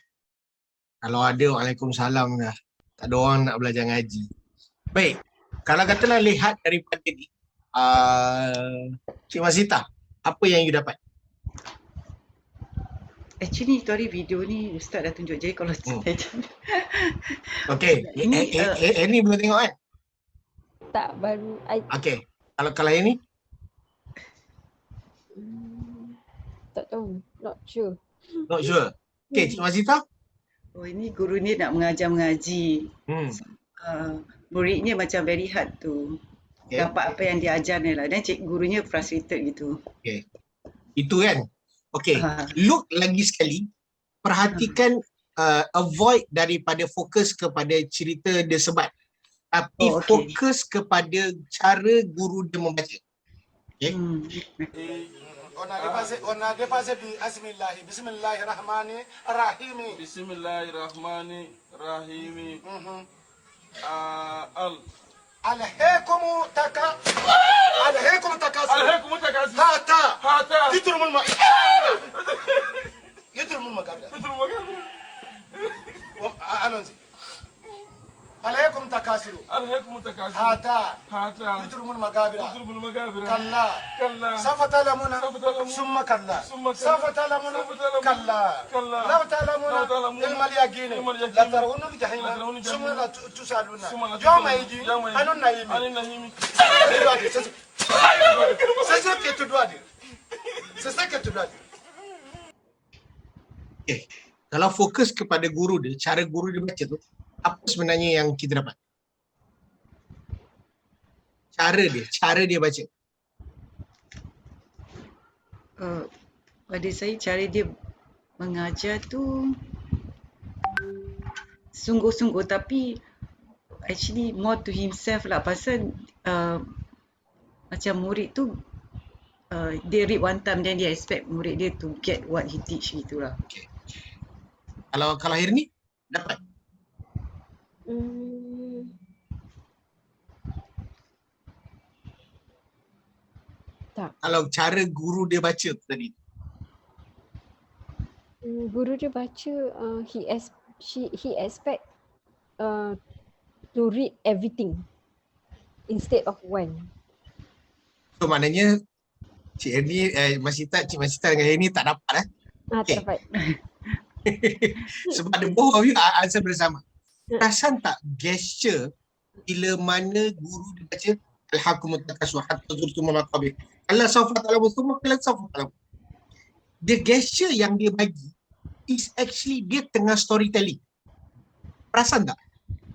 S2: Kalau ada, waalaikumsalam dah. Tak ada orang nak belajar ngaji. Baik, kalau katalah lihat daripada ni, Cik Masita, apa yang you dapat?
S1: Actually tu hari video ni Ustaz dah tunjuk, jadi kalau
S2: Okay,
S1: Ini,
S2: ni belum tengok kan?
S3: Tak baru.
S2: Okay, kalau yang ni?
S3: Tak tahu. Not sure.
S2: Not sure. Okay, Cik Masita?
S1: oh ini guru ni nak mengajar mengaji. Muridnya macam very hard tu.
S2: Okay.
S1: Dapat apa yang dia ajar ni lah. Dan gurunya frustrated gitu.
S2: Okay. Itu kan? Okay.
S1: Ha.
S2: Look lagi sekali. Perhatikan avoid daripada fokus kepada cerita dia sebat. Tapi
S1: Oh, okay.
S2: fokus kepada cara guru dia membaca. Okay.
S5: Ona depase bi asmillahi bismillahirrahmanirrahim.
S4: Bismillahirrahmanirrahim.
S5: Alhaakum takasur. Hata. Yitrumul magabra. Alonzi. Alhaakum takasur. Hata. Yitrumul magabra. Kalla. Safa talamuna. Summa kalla. Safa talamuna. Kalla. Law talamuna. Ilmal yaqin. La tarawunna bi jahannam. Summa la tusaluna. Yawma yaji. Anun naimi. C'est ça que tu dois dire. C'est ça que tu dois dire.
S2: Okay. Kalau fokus kepada guru dia, cara guru dia baca tu, apa sebenarnya yang kita dapat? Cara dia baca.
S1: Pada saya cara dia mengajar tu sungguh-sungguh, tapi actually more to himself lah. Pasal macam murid tu dia read one time then dia expect murid dia to get what he teach gitulah.
S2: Okay. Kalau Hirni dapat?
S3: Tak.
S2: Kalau cara guru dia baca tu tadi.
S3: Guru dia baca, he expect to read everything instead of one.
S2: So maknanya Cik Hirni, Cik Masita dengan Hirni tak dapat
S3: Tak dapat.
S2: Sebab the both of you answer bersama. Perasan tak gesture bila mana guru dia baca Alhaakumut takasur hatta zurtumul maqabir. Allah sawfa ta'lamun thumma kalla sawfa ta'lamun. The gesture yang dia bagi is actually dia tengah storytelling. Perasan tak?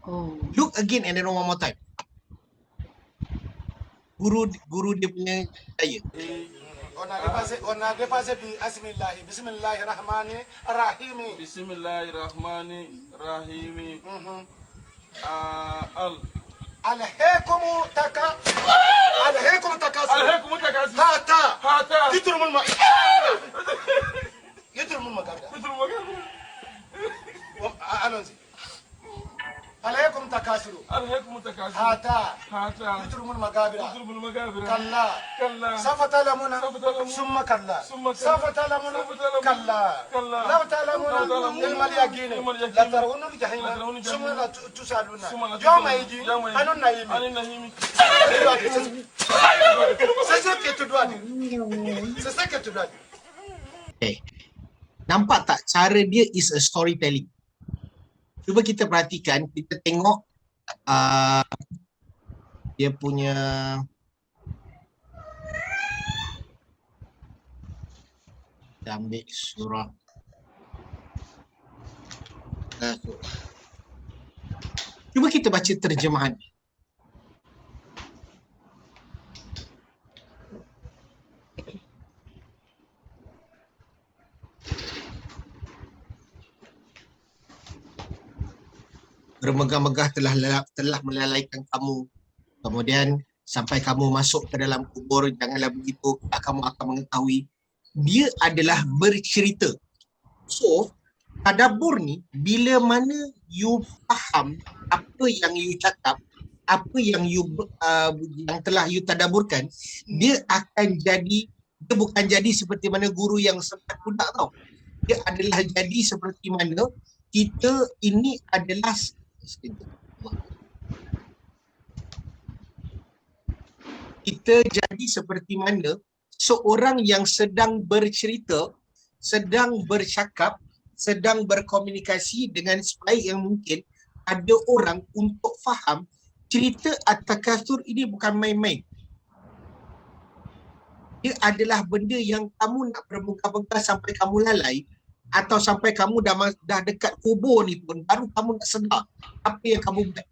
S1: Oh.
S2: Look again and then one more time. Guru dia punya daya.
S5: Ona depase bi asmillahi bismillahirrahmanirrahim.
S4: Bismillahirrahmanirrahim.
S5: Alhaakum takasur. Hata. Yitrumul magabra. Alonzi. Alhaakum takasur. Hata. Yitrumul magabra. Kalla. Safa talamuna. Summa kalla. Safa talamuna. Kalla. Law talamuna. Ilmal yaqin. La tarawunna bi jahannam. Summa la tusaluna. Yawma yaji. Anun naimi. C'est ça que tu dois dire. C'est ça que tu dois dire.
S2: Okay. Nampak tak cara dia is a storytelling. Cuba kita perhatikan, kita tengok dia punya kita ambil surah cuba kita baca terjemahan. Bermegah-megah telah melalaikan kamu. Kemudian sampai kamu masuk ke dalam kubur, janganlah begitu, kamu akan mengetahui. Dia adalah bercerita. So, tadabbur ni, bila mana you faham apa yang you cakap, apa yang yang telah you tadabburkan, dia akan jadi, dia bukan jadi seperti mana guru yang sempat budak tau. Dia adalah jadi seperti mana kita ini adalah kita jadi seperti mana seorang yang sedang bercerita, sedang bercakap, sedang berkomunikasi dengan sebaik yang mungkin ada orang untuk faham cerita At-Takatsur ini bukan main-main. Dia adalah benda yang kamu nak berbuka-buka sampai kamu lalai, atau sampai kamu dah dekat kubur ni pun baru kamu nak sedar apa yang kamu buat.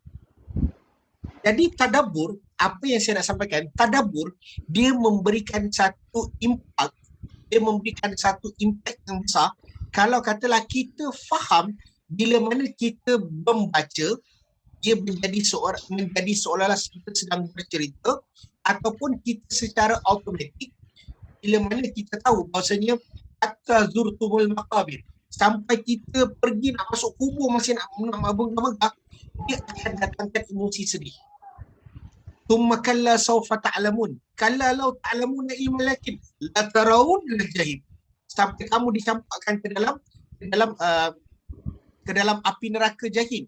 S2: Jadi tadabbur, apa yang saya nak sampaikan, tadabbur dia memberikan satu impact, dia memberikan satu impact yang besar kalau katalah kita faham bila mana kita membaca, dia menjadi seolah-olah kita sedang bercerita, ataupun kita secara automatik bila mana kita tahu bahawasanya hatta zurtumul maqabir, sampai kita pergi nak masuk kubur masih nak megah-megah, dia akan datangkan emosi sedih. Thumma kalla sawfa ta'lamun, kalla law ta'lamuna ilmal yakin la tarawun al-jahim, sampai kamu dicampakkan ke dalam api neraka jahim.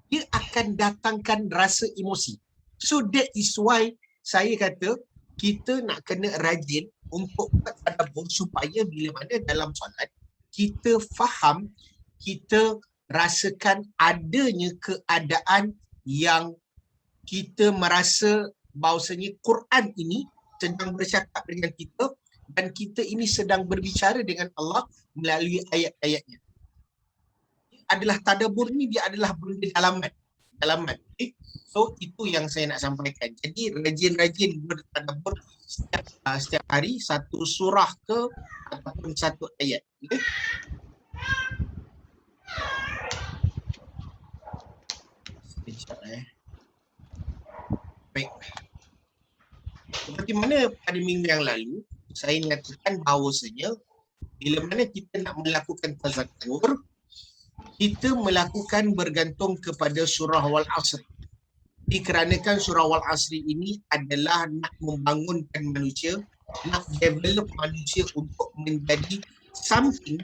S2: Dia akan datangkan rasa emosi. So that is why saya kata kita nak kena rajin untuk buat tadabbur supaya bila mana dalam solat kita faham, kita rasakan adanya keadaan yang kita merasa bahawasanya Quran ini sedang bercakap dengan kita dan kita ini sedang berbicara dengan Allah melalui ayat-ayatnya. Adalah tadabbur ni, dia adalah benda dalaman. Okay? So itu yang saya nak sampaikan. Jadi rajin-rajin bertadabbur setiap hari satu surah ke ataupun satu ayat. Okay? Baik. Seperti mana pada minggu yang lalu saya nyatakan bahawasanya bila mana kita nak melakukan tazakkur, kita melakukan bergantung kepada surah Wal-Asr. Dikarenakan surah Wal-Asr ini adalah nak membangunkan manusia, nak develop manusia untuk menjadi something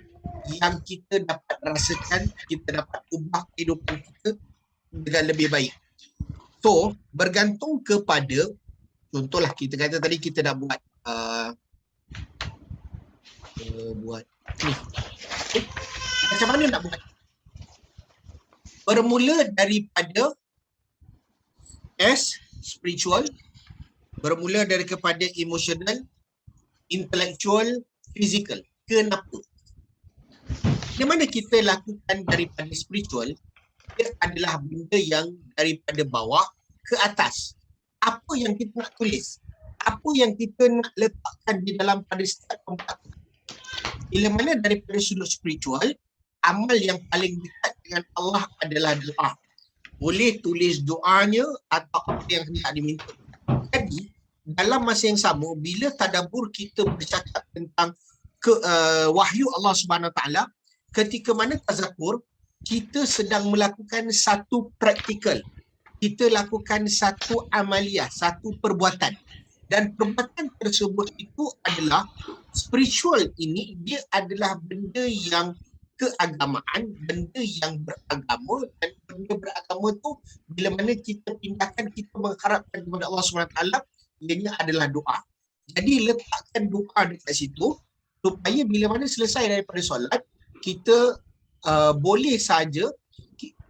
S2: yang kita dapat rasakan, kita dapat ubah kehidupan kita dengan lebih baik. So, bergantung kepada, contohlah kita kata tadi kita dah buat ni. Macam mana nak buat? Bermula daripada S, spiritual, bermula daripada emotional, intellectual, physical. Kenapa? Di mana kita lakukan daripada spiritual, dia adalah benda yang daripada bawah ke atas. Apa yang kita nak tulis? Apa yang kita nak letakkan di dalam pada setiap tempat? Bila mana daripada sudut spiritual, amal yang paling dekat dengan Allah adalah doa. Boleh tulis doanya atau apa yang hendak diminta. Jadi, dalam masa yang sama, bila tadabbur kita bercakap tentang wahyu Allah Subhanahu Wa Taala, ketika mana tazakkur, kita sedang melakukan satu praktikal. Kita lakukan satu amaliah, satu perbuatan. Dan perbuatan tersebut itu adalah spiritual ini, dia adalah benda yang keagamaan, benda yang beragama, dan benda beragama tu bila mana kita pindahkan, kita mengharapkan kepada Allah SWT, ianya adalah doa. Jadi letakkan doa dekat situ supaya bila mana selesai daripada solat, kita boleh saja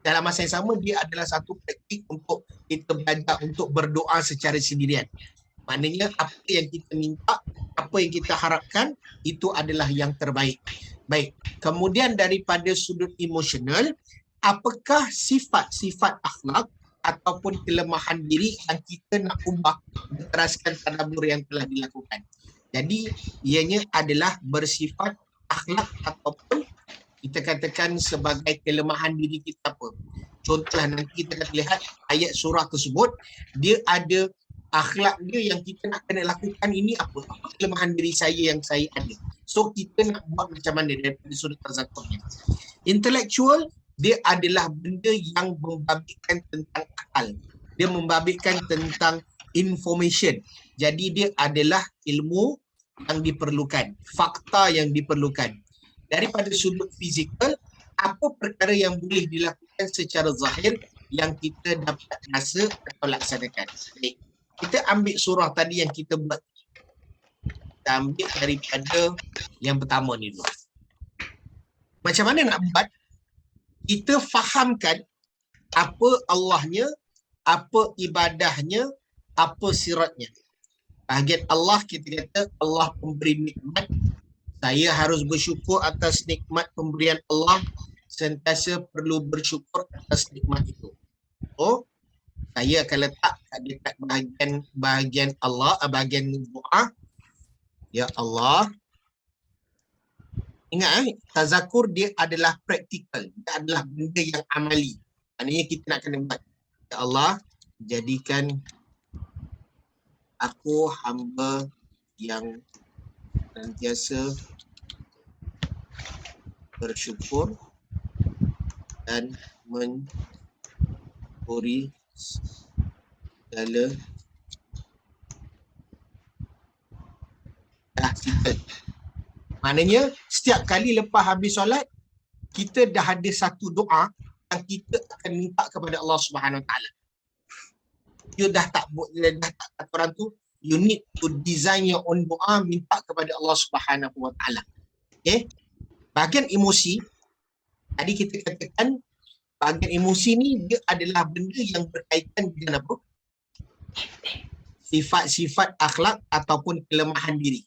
S2: dalam masa yang sama, dia adalah satu praktik untuk kita belajar untuk berdoa secara sendirian. Maknanya apa yang kita minta, apa yang kita harapkan, itu adalah yang terbaik. Baik, kemudian daripada sudut emosional, apakah sifat-sifat akhlak ataupun kelemahan diri yang kita nak ubah berdasarkan tadabbur yang telah dilakukan. Jadi, ianya adalah bersifat akhlak ataupun kita katakan sebagai kelemahan diri kita apa. Contohlah nanti kita akan lihat ayat surah tersebut, dia ada akhlak dia yang kita nak kena lakukan ini apa kelemahan diri saya yang saya ada. So kita nak buat macam mana daripada sudut tazakkurnya. Intellectual, dia adalah benda yang membabitkan tentang akal. Dia membabitkan tentang information. Jadi dia adalah ilmu yang diperlukan, fakta yang diperlukan. daripada sudut fizikal, apa perkara yang boleh dilakukan secara zahir yang kita dapat rasa atau laksanakan. Baik. Kita ambil surah tadi yang kita buat. Kita ambil daripada yang pertama ni dulu. Macam mana nak buat? Kita fahamkan apa Allahnya, apa ibadahnya, apa siratnya. Bahagian Allah kita kata Allah pemberi nikmat. Saya harus bersyukur atas nikmat pemberian Allah. Sentiasa perlu bersyukur atas nikmat itu. Oh, saya akan letak dekat bahagian Allah, bahagian doa. Ya Allah. Ingat tazakur dia adalah praktikal. Dia adalah benda yang amali. Maknanya kita nak kena buat. Ya Allah, jadikan aku hamba yang sentiasa bersyukur dan mensyukuri segala simple. Maknanya setiap kali lepas habis solat, kita dah ada satu doa yang kita akan minta kepada Allah Subhanahu Wa Taala. You dah tak kata orang tu, you need to design your own doa, minta kepada Allah Subhanahu Wa Taala. Okay? Bahagian emosi, tadi kita katakan bahagian emosi ni dia adalah benda yang berkaitan dengan apa? Sifat-sifat akhlak ataupun kelemahan diri.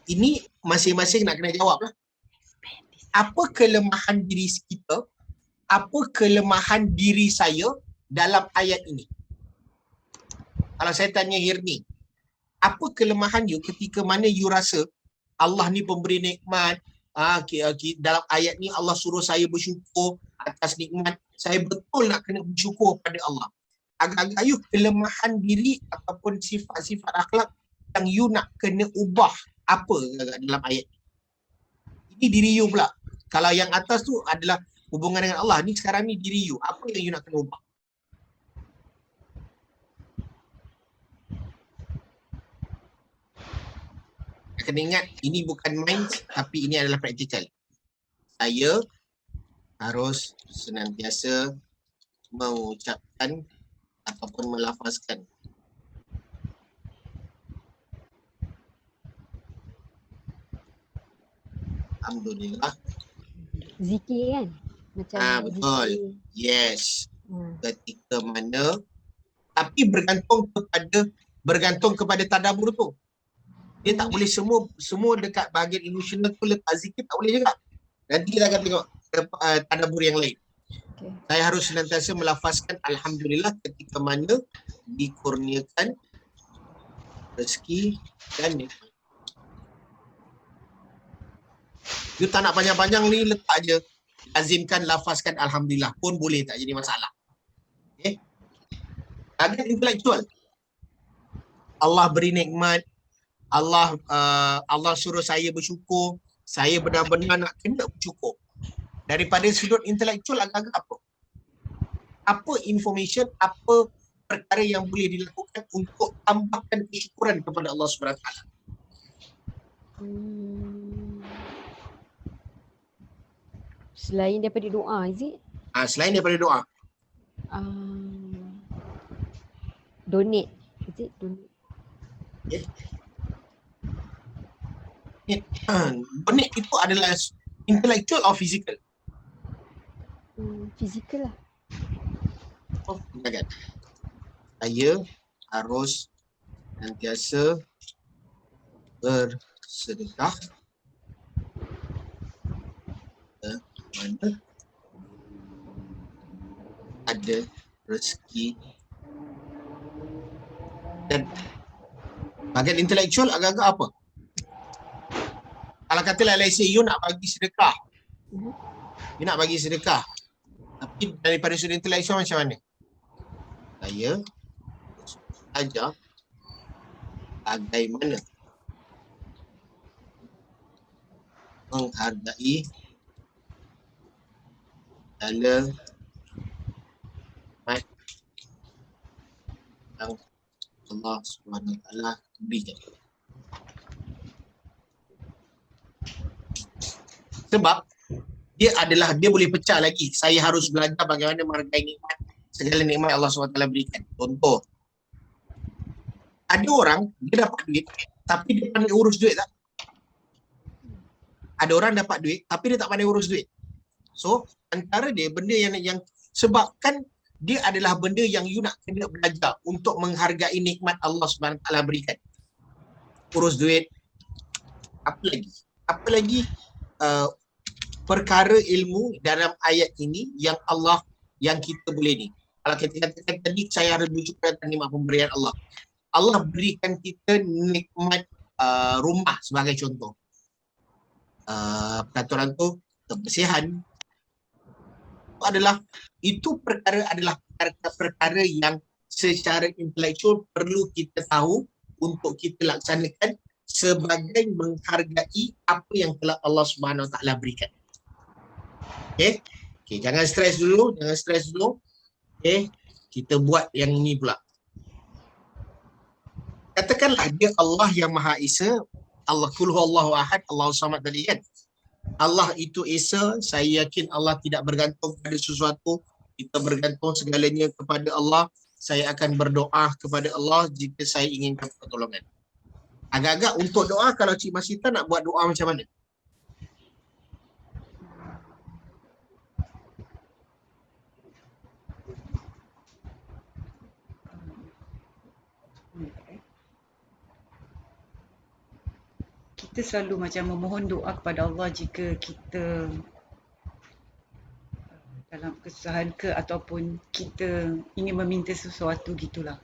S2: Ini masing-masing nak kena jawab lah. Apa kelemahan diri kita? Apa kelemahan diri saya dalam ayat ini? Kalau saya tanya Hirni, apa kelemahan you ketika mana you rasa Allah ni pemberi nikmat, dalam ayat ni Allah suruh saya bersyukur atas nikmat, saya betul nak kena bersyukur pada Allah. Agak-agak you kelemahan diri ataupun sifat-sifat akhlak yang you nak kena ubah apa dalam ayat ni? Ini diri you pula. Kalau yang atas tu adalah hubungan dengan Allah, ni sekarang ni diri you. Apa yang you nak kena ubah? Kena ingat, ini bukan main tapi ini adalah praktikal. Saya harus senantiasa mengucapkan ataupun melafazkan Alhamdulillah.
S3: Zikir kan? Macam
S2: betul.
S3: zikir.
S2: Yes. Ketika mana, tapi bergantung kepada tadabbur tu. Dia tak boleh semua dekat bahagian emosional tu letak zikir, tak boleh juga. Nanti kita akan tengok tadabbur yang lain. Okay. Saya harus senantiasa melafazkan Alhamdulillah ketika mana dikurniakan rezeki dan nikmat. You tak nak panjang-panjang ni, letak je. Azimkan, lafazkan Alhamdulillah pun boleh, tak jadi masalah. Okay. Agak intelektual. Allah beri nikmat. Allah suruh saya bersyukur. Saya benar-benar nak kena bersyukur. Daripada sudut intelektual agak-agak apa? Apa information, apa perkara yang boleh dilakukan untuk tambahkan kesyukuran kepada Allah SWT?
S3: Selain daripada doa, is it?
S2: Selain daripada doa.
S3: Donate. Is it donate?
S2: Donate itu adalah intellectual or physical?
S3: Physical lah.
S2: Oh, jangan. Saya harus sentiasa bersedekah mana ada rezeki. Dan bahagian intelektual agak-agak apa? Kalau katalah let's say you nak bagi sedekah. You nak bagi sedekah. Tapi daripada sudut intelektual macam mana? Saya ajar bagaimana menghargai segala nikmat yang Allah SWT berikan. Sebab dia boleh pecah lagi. Saya harus belajar bagaimana menghargai nikmat, segala nikmat Allah SWT berikan. Contoh, ada orang dia dapat duit tapi dia pandai urus duit tak? Ada orang dapat duit tapi dia tak pandai urus duit. So antara dia benda yang sebabkan dia adalah benda yang you nak kena belajar untuk menghargai nikmat Allah SWT berikan. Urus duit. Apa lagi perkara ilmu dalam ayat ini yang kita boleh ni. Kalau kita katakan tadi, saya harus bersyukur atas nikmat pemberian Allah. Allah berikan kita nikmat rumah sebagai contoh. Peraturan tu kebersihan. Itu adalah perkara yang secara intelektual perlu kita tahu untuk kita laksanakan sebagai menghargai apa yang telah Allah Subhanahu Wa Taala berikan. Okey, jangan stres dulu. Okey, kita buat yang ini pula. Katakanlah dia Allah yang Maha Esa, Allah Qul Huwallahu Ahad, Allahu Samad tadi kan. Allah itu Esa, saya yakin Allah tidak bergantung pada sesuatu, kita bergantung segalanya kepada Allah. Saya akan berdoa kepada Allah jika saya inginkan pertolongan. Agak-agak untuk doa, kalau Cik Masita nak buat doa macam mana?
S1: Kita selalu macam memohon doa kepada Allah jika kita dalam kesusahan ke ataupun kita ingin meminta sesuatu gitulah.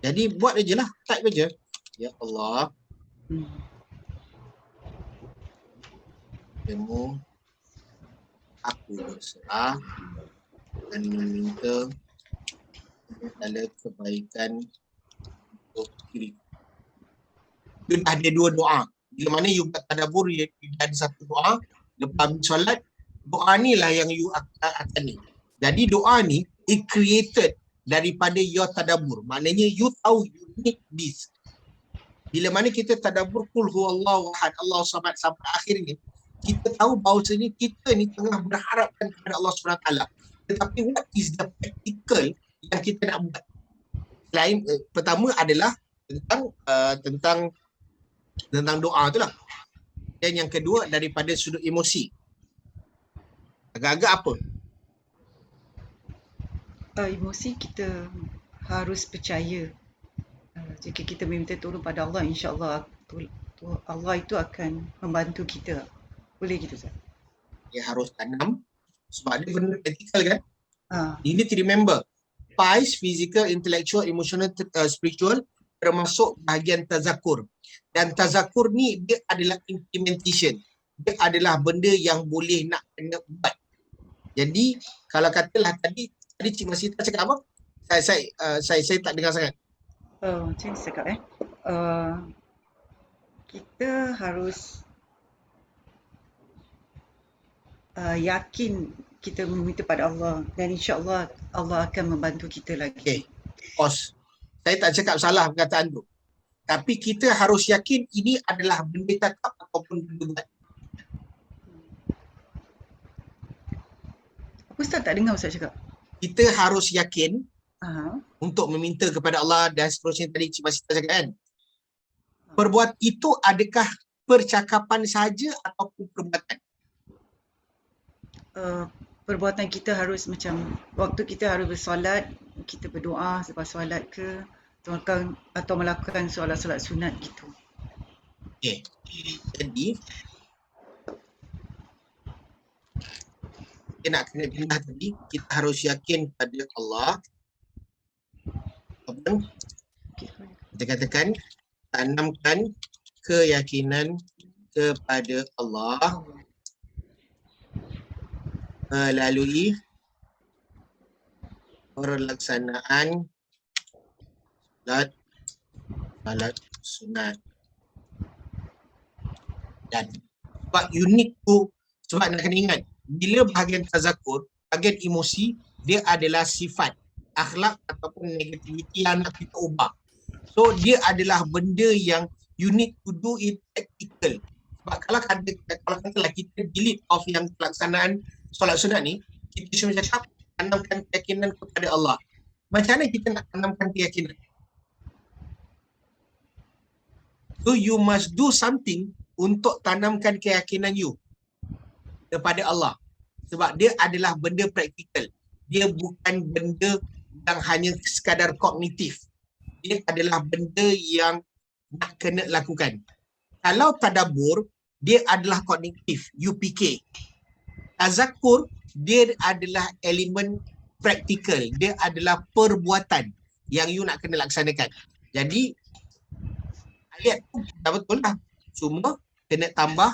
S2: Jadi buat aje lah, type aje. Ya Allah, Demu aku berserah dan meminta segala kebaikan untuk diri. Dia ada dua doa. Bila mana you buat tadabbur, you ada satu doa. Lepas solat, doa ni lah yang you akan ni. Jadi doa ni, it created daripada your tadabbur. Maknanya you tahu you need this. Bila mana kita tadabbur Qul Huwallahu Ahad, Allahu Samad sampai akhirnya, kita tahu bahawasanya kita ni tengah berharapkan kepada Allah SWT. Tetapi what is the practical yang kita nak buat? Selain pertama adalah tentang doa tu lah. Dan yang kedua daripada sudut emosi. Agak-agak apa?
S1: Emosi kita harus percaya. Jika kita meminta tolong pada Allah, insya-Allah Allah itu akan membantu kita. Boleh gitu, Ustaz?
S2: Dia harus tanam sebab dia benda practical kan? You need to remember, 5 physical, intellectual, emotional, spiritual, termasuk bahagian tazakur. Dan tazakur ni dia adalah implementation. Dia adalah benda yang boleh nak kena buat. Jadi kalau katalah tadi Cik Masita cakap apa? Saya tak dengar sangat.
S1: Macam ni cakap kita harus yakin kita meminta pada Allah dan insya-Allah Allah akan membantu kita lagi.
S2: Okay, pause. Saya tak cakap salah perkataan tu. Tapi kita harus yakin ini adalah benda tetap ataupun benda buat.
S1: Apa Ustaz tak dengar Ustaz cakap?
S2: Kita harus yakin untuk meminta kepada Allah dan seterusnya tadi Cik Masita cakap kan. Perbuat itu adakah percakapan saja ataupun perbuatan?
S1: Perbuatan kita harus macam waktu kita harus bersolat, kita berdoa selepas solat ke atau melakukan solat-solat sunat gitu.
S2: Okay. Jadi kita nak kena pindah tadi, kita harus yakin pada Allah. Kita katakan tanamkan keyakinan kepada Allah melalui pelaksanaan salat sunat. Dan sebab you need to, sebab nak kena ingat, bila bahagian tazakur, bahagian emosi, dia adalah sifat, akhlak ataupun negativiti yang nak kita ubah. So dia adalah benda yang you need to do it practical. Sebab kalau katalah kita delete off yang pelaksanaan solat sunat ni, kita cuma cakap tanamkan keyakinan kepada Allah. Macam mana kita nak tanamkan keyakinan? So you must do something untuk tanamkan keyakinan you kepada Allah. Sebab dia adalah benda praktikal. Dia bukan benda yang hanya sekadar kognitif. Dia adalah benda yang nak kena lakukan. Kalau tadabbur, dia adalah kognitif, you fikir. Tazakkur, dia adalah elemen praktikal. Dia adalah perbuatan yang you nak kena laksanakan. Jadi, ayat tu dah betul lah. Cuma kena tambah,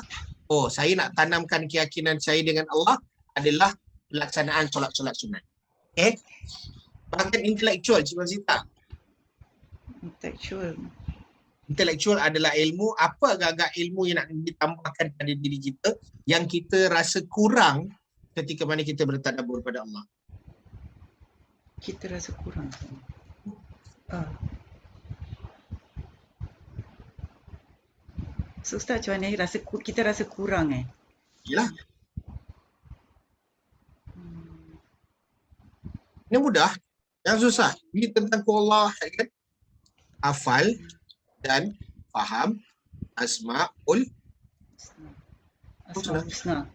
S2: oh saya nak tanamkan keyakinan saya dengan Allah adalah pelaksanaan solat-solat sunat. Okay? Bahkan intelektual, Cik Mazita. Intelektual adalah ilmu, apa agak-agak ilmu yang nak ditambahkan pada diri kita yang kita rasa kurang ketika mana kita bertadabbur pada Allah.
S1: Kita rasa kurang. So Ustaz, macam mana kita rasa kurang
S2: Yalah. Ini mudah. Yang susah. Ini tentang Allah, kan? Hafal dan faham Asma'ul
S1: Husna.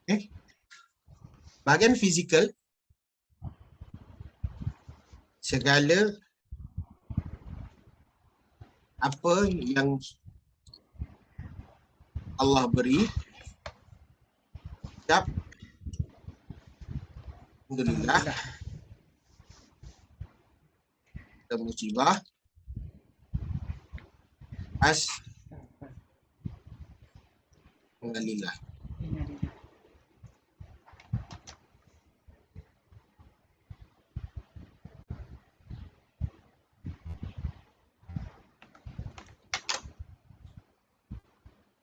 S2: Okay. Bahagian fizikal, segala apa yang Allah beri, siap. Alhamdulillah. Dan musibah. Alhamdulillah.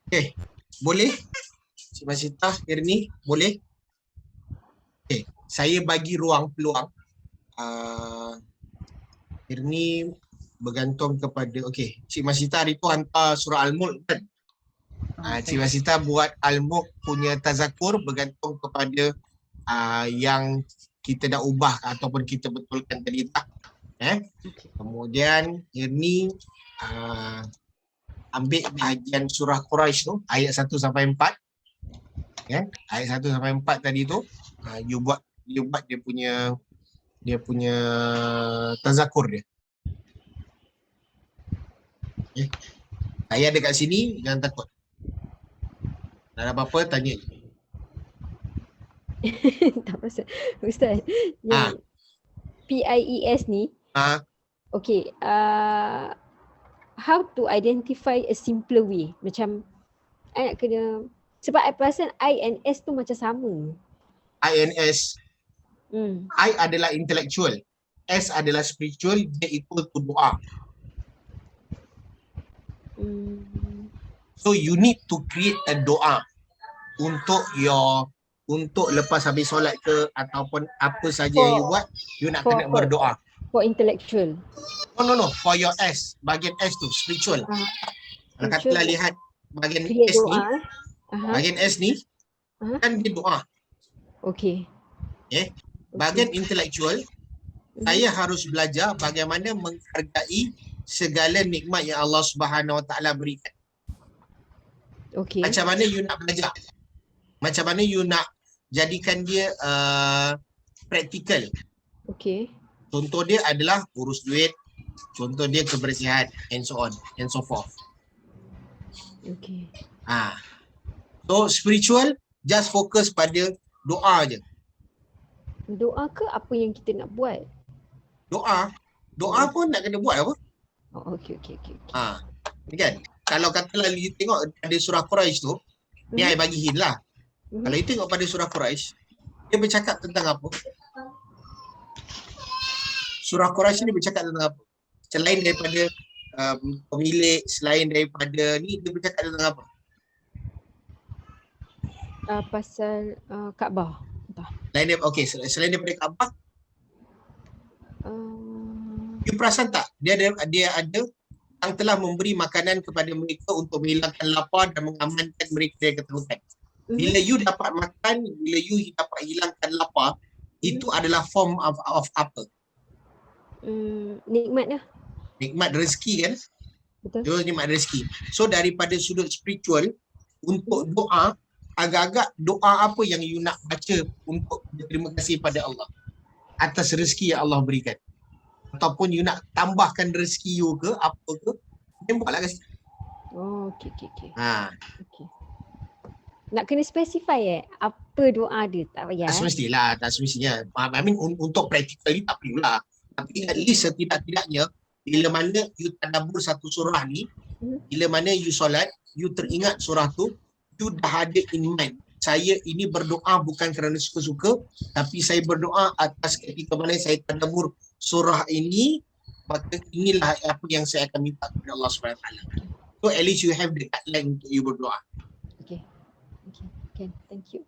S2: Okay, boleh? Cik Masita, Irni, boleh? Okay, saya bagi ruang peluang. Irni bergantung kepada, okay, Cik Masita hari tu hantar surah Al-Mulk kan? Cik Masita buat Al-Mulk punya tazakur bergantung kepada yang kita dah ubah ataupun kita betulkan tadi tak? Kemudian Irni ambil bahagian surah Quraisy tu ayat 1 sampai 4. Kan? Ayat 1 sampai 4 tadi tu you buat dia punya tazakur dia. Okay. Ayat dekat sini jangan takut. Tak ada apa-apa tanya.
S3: Tak pasal. Ustaz, yang PIES ni, okay, how to identify a simpler way? Macam I nak kena, sebab I perasan I and S tu macam sama.
S2: I and S. I adalah intellectual. S adalah spiritual, dia equal to doa. So you need to create a doa untuk lepas habis solat ke ataupun apa saja yang you buat, you nak kena berdoa.
S3: For intellectual.
S2: No. For your S, bahagian S tu spiritual. Kalau katalah lihat bahagian
S3: create
S2: S
S3: doa,
S2: ni, bahagian S ni kan dia doa.
S3: Okay.
S2: Bahagian intellectual, saya harus belajar bagaimana menghargai segala nikmat yang Allah Subhanahu Wa Taala berikan.
S3: Okay.
S2: Macam mana you nak belajar? Macam mana you nak jadikan dia praktikal?
S3: Okay.
S2: Contoh dia adalah urus duit, contoh dia kebersihan, and so on, and so forth.
S3: Okay.
S2: So spiritual, just fokus pada doa je.
S3: Doa ke apa yang kita nak buat?
S2: Doa pun nak kena buat apa?
S3: Oh, okay.
S2: Kan? Kalau katalah you tengok ada surah Quraisy tu, ni I bagi hint lah. Kalau you tengok pada surah Quraisy, dia bercakap tentang apa? Surah Quraisy ni bercakap tentang apa? Selain daripada pemilik, selain daripada ni, dia bercakap tentang apa?
S3: Pasal Kaabah.
S2: Selain daripada Kaabah, you perasan tak? Dia ada yang telah memberi makanan kepada mereka untuk menghilangkan lapar dan mengamankan mereka dari ketakutan. Bila you dapat makan, bila you dapat hilangkan lapar, itu adalah form of apa?
S3: Nikmat lah.
S2: Nikmat rezeki kan?
S3: Betul.
S2: Itu nikmat rezeki. So daripada sudut spiritual, untuk doa, agak-agak doa apa yang you nak baca untuk berterima kasih pada Allah atas rezeki yang Allah berikan? Ataupun you nak tambahkan rezeki you ke, apa ke, tembaklah kasi.
S3: Oh, okey.
S2: Ha,
S3: Okey. Nak kena specify apa doa dia, tak payah.
S2: tak semestilah, tak semestinya. I mean, untuk practical ni tak perlulah. Tapi at least setidak-tidaknya, bila mana you tadabbur satu surah ni, bila mana you solat, you teringat surah tu, you dah ada in mind. Saya ini berdoa bukan kerana suka-suka, tapi saya berdoa atas ketika mana saya tadabbur surah ini, maka inilah apa yang saya akan minta kepada Allah SWT. So at least you have the guideline untuk you berdoa.
S3: Okey. Okay, thank you.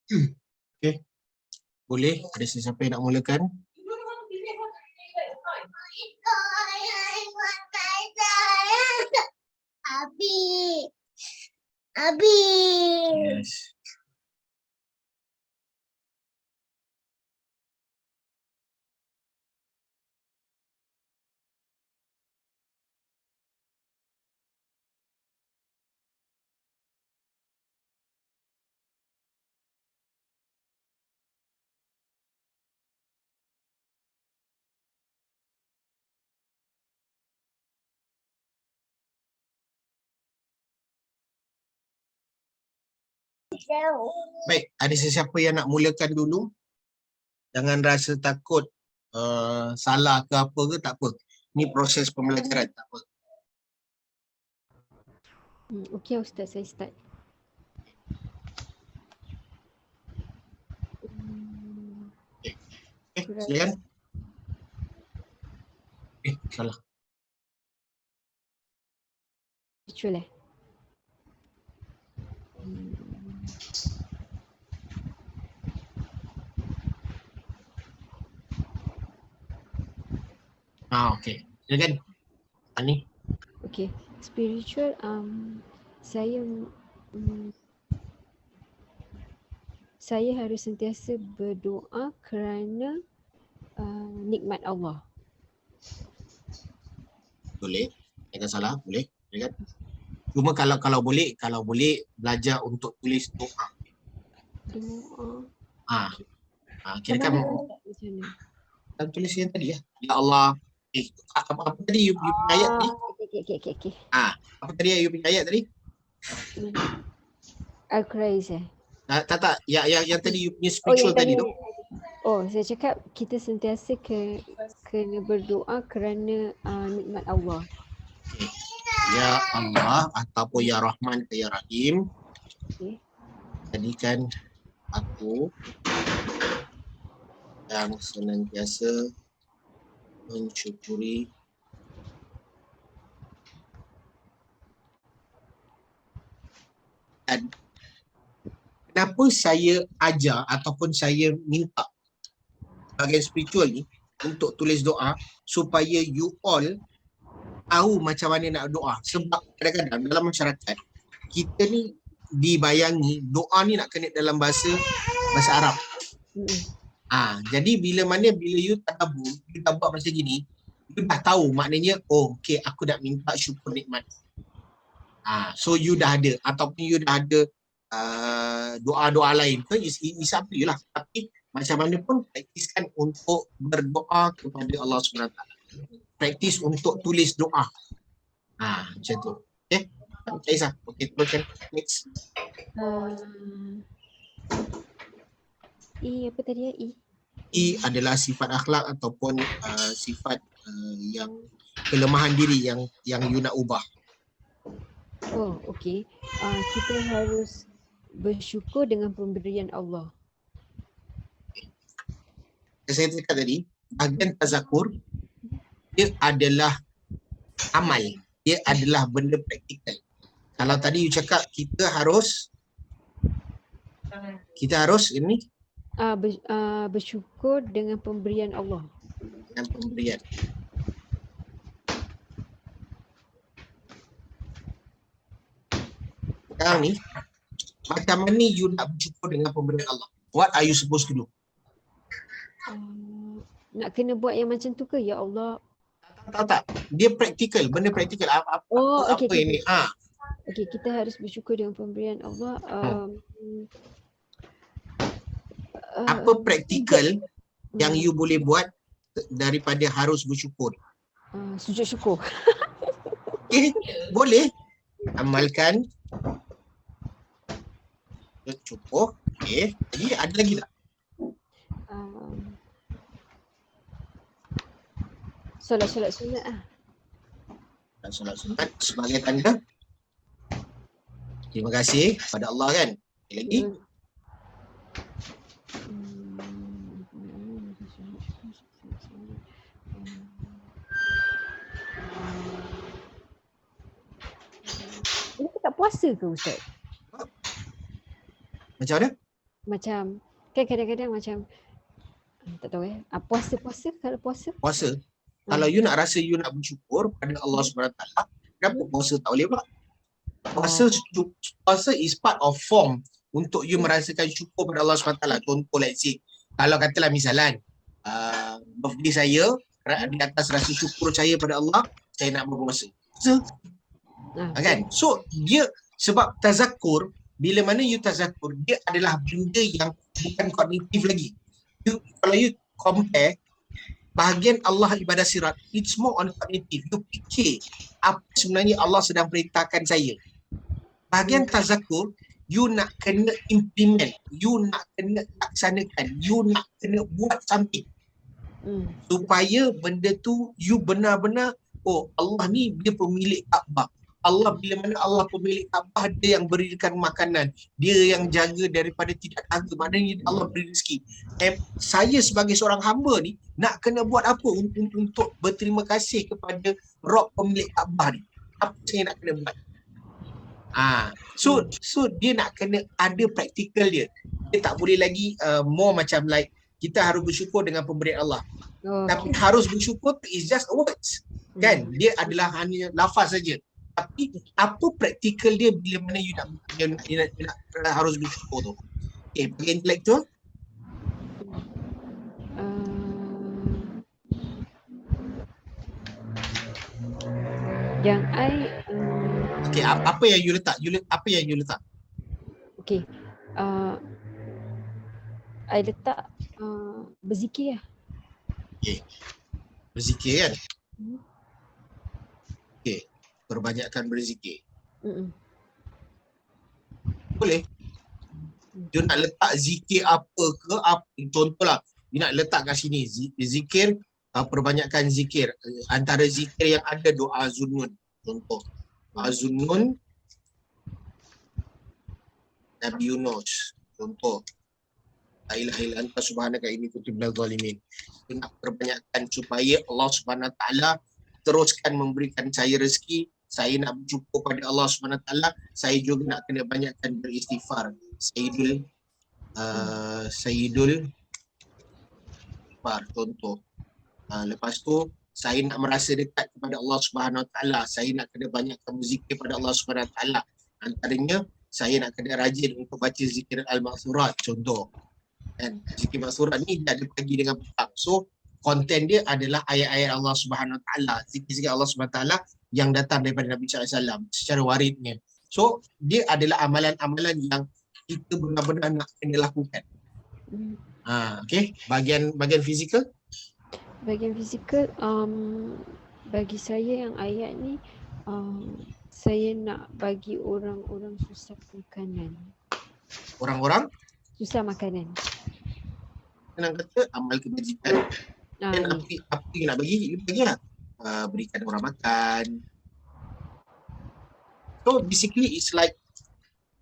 S2: Okey. Boleh, ada sesiapa yang nak mulakan? Yes. Baik, ada sesiapa yang nak mulakan dulu? Jangan rasa takut salah ke apa ke, tak apa. Ni proses pembelajaran, tak apa.
S3: Okey Ustaz, saya start.
S2: Silakan. Salah.
S3: Spiritual
S2: Okey. Silakan. Ani.
S3: Okey, spiritual saya saya harus sentiasa berdoa kerana nikmat Allah.
S2: Boleh. Jangan salah, boleh. Silakan. Cuma kalau boleh belajar untuk tulis doa.
S3: Doa.
S2: Kirakan
S3: Macam mana?
S2: tulis yang tadi ya. Ya Allah. Apa tadi you punya ayat tadi?
S3: Okey.
S2: Apa tadi you punya ayat tadi?
S3: Al-Quraiz
S2: Tak. Yang tadi you punya spiritual tadi tu.
S3: Saya cakap kita sentiasa kena berdoa kerana nikmat Allah.
S2: Ya Allah ataupun Ya Rahman ke Ya Rahim.
S3: Okey.
S2: Jadikan aku yang senantiasa mensyukuri dan kenapa saya ajar ataupun saya minta bahagian spiritual ni untuk tulis doa supaya you all tahu macam mana nak doa. Sebab kadang-kadang dalam masyarakat kita ni dibayangi doa ni nak kena dalam bahasa Arab. Jadi bila you tadabbur, you dah buat macam gini, you dah tahu maknanya okey aku nak minta syukur nikmat. So you dah ada ataupun you dah ada doa-doa lain ke is up to you lah. Tapi macam mana pun praktiskan untuk berdoa kepada Allah SWT. Praktis untuk tulis doa. Macam tu. Okey. Tak kisah. Okey, teruskan. Next.
S3: Apa tadi ya?
S2: I adalah sifat akhlak ataupun sifat yang kelemahan diri yang you nak ubah.
S3: Okey. Kita harus bersyukur dengan pemberian Allah.
S2: Saya cakap tadi, bahagian tazakur dia adalah amal. Dia adalah benda praktikal. Kalau tadi you cakap kita harus ini
S3: bersyukur dengan pemberian Allah.
S2: Dengan pemberian. Sekarang ni, macam mana you nak bersyukur dengan pemberian Allah? What are you supposed to do?
S3: Nak kena buat yang macam tu ke? Ya Allah.
S2: Tak. Dia praktikal, benda praktikal. Apa ini?
S3: Okey, kita harus bersyukur dengan pemberian Allah.
S2: Apa praktikal yang you boleh buat daripada harus bersyukur?
S3: Sujud syukur.
S2: Okay, boleh. Amalkan. Cukup. Okay. Jadi ada lagi tak?
S3: Solat.
S2: Solat sunat sebagai tanda terima kasih kepada Allah kan. Lagi
S3: ini tak puasa ke Ustaz?
S2: macam mana?
S3: macam kan kadang-kadang macam tak tahu puasa kalau puasa
S2: Puasa. Kalau you nak rasa you nak bersyukur pada Allah SWT, kenapa puasa tak boleh buat? Puasa is part of form untuk you merasakan syukur pada Allah SWT. Contoh let's say, kalau katalah misalan, birthday saya, di atas rasa syukur saya pada Allah, saya nak berpuasa. Kan? So, dia sebab tazakur, bila mana you tazakur, dia adalah benda yang bukan kognitif lagi. Kalau you compare, bahagian Allah ibadah sirat, it's more on kognitif. You fikir apa sebenarnya Allah sedang perintahkan saya. Bahagian tazakur, you nak kena implement, you nak kena laksanakan, you nak kena buat something. Supaya benda tu you benar-benar, oh Allah ni dia pemilik Kaabah. Allah, bila mana Allah pemilik Kaabah, dia yang berikan makanan, dia yang jaga daripada tidak dahaga, maknanya Allah beri rezeki. Saya sebagai seorang hamba ni nak kena buat apa untuk berterima kasih kepada Rabb pemilik Kaabah ni? Apa saya nak kena buat? So dia nak kena ada praktikal dia. Dia tak boleh lagi more macam like kita harus bersyukur dengan pemberian Allah. Tapi harus bersyukur is just words. Kan? Dia adalah hanya lafaz saja. Tapi apa praktikal dia bila mana you nak harus bersyukur tu? Okay, bagi intelektual?
S3: Yang I
S2: okay, apa yang you letak? Apa yang you letak?
S3: Okay, I letak berzikir lah.
S2: Okay, berzikir kan? Okay, perbanyakkan berzikir. Boleh. You nak letak zikir apa ke? Contohlah, you nak letak kat sini zikir, perbanyakkan zikir. Antara zikir yang ada doa Zunnun. Contoh, doa Zunnun Nabi Yunus. Contoh, la ilaha illa anta subhanaka inni kuntu minadh dhalimin. You nak perbanyakkan supaya Allah Subhanahu Wa Taala teruskan memberikan saya rezeki. Saya nak bersyukur pada Allah Subhanahu Wa Taala. Saya juga nak kena banyakkan beristighfar. Sayyidul contoh. Lepas tu saya nak merasa dekat kepada Allah Subhanahu Wa Taala. Saya nak kena banyakkan berzikir pada Allah Subhanahu Wa Taala. Antaranya saya nak kena rajin untuk baca zikir al-ma'thurat contoh. Dan zikir ma'thurat ni dia ada pagi dengan petang. So konten dia adalah ayat-ayat Allah Subhanahu Wa Taala, zikir-zikir Allah Subhanahu Wa Taala yang datang daripada Nabi sallallahu alaihi wasallam secara waridnya. So dia adalah amalan-amalan yang kita benar-benar nak kena lakukan. Okay, bahagian fizikal.
S3: Bahagian fizikal, bagi saya yang ayat ni, saya nak bagi orang-orang susah makanan.
S2: Orang-orang
S3: susah makanan.
S2: Senang kata amal kebajikan. Dan apa yang nak bagi, you bagilah. Berikan orang makan. So basically it's like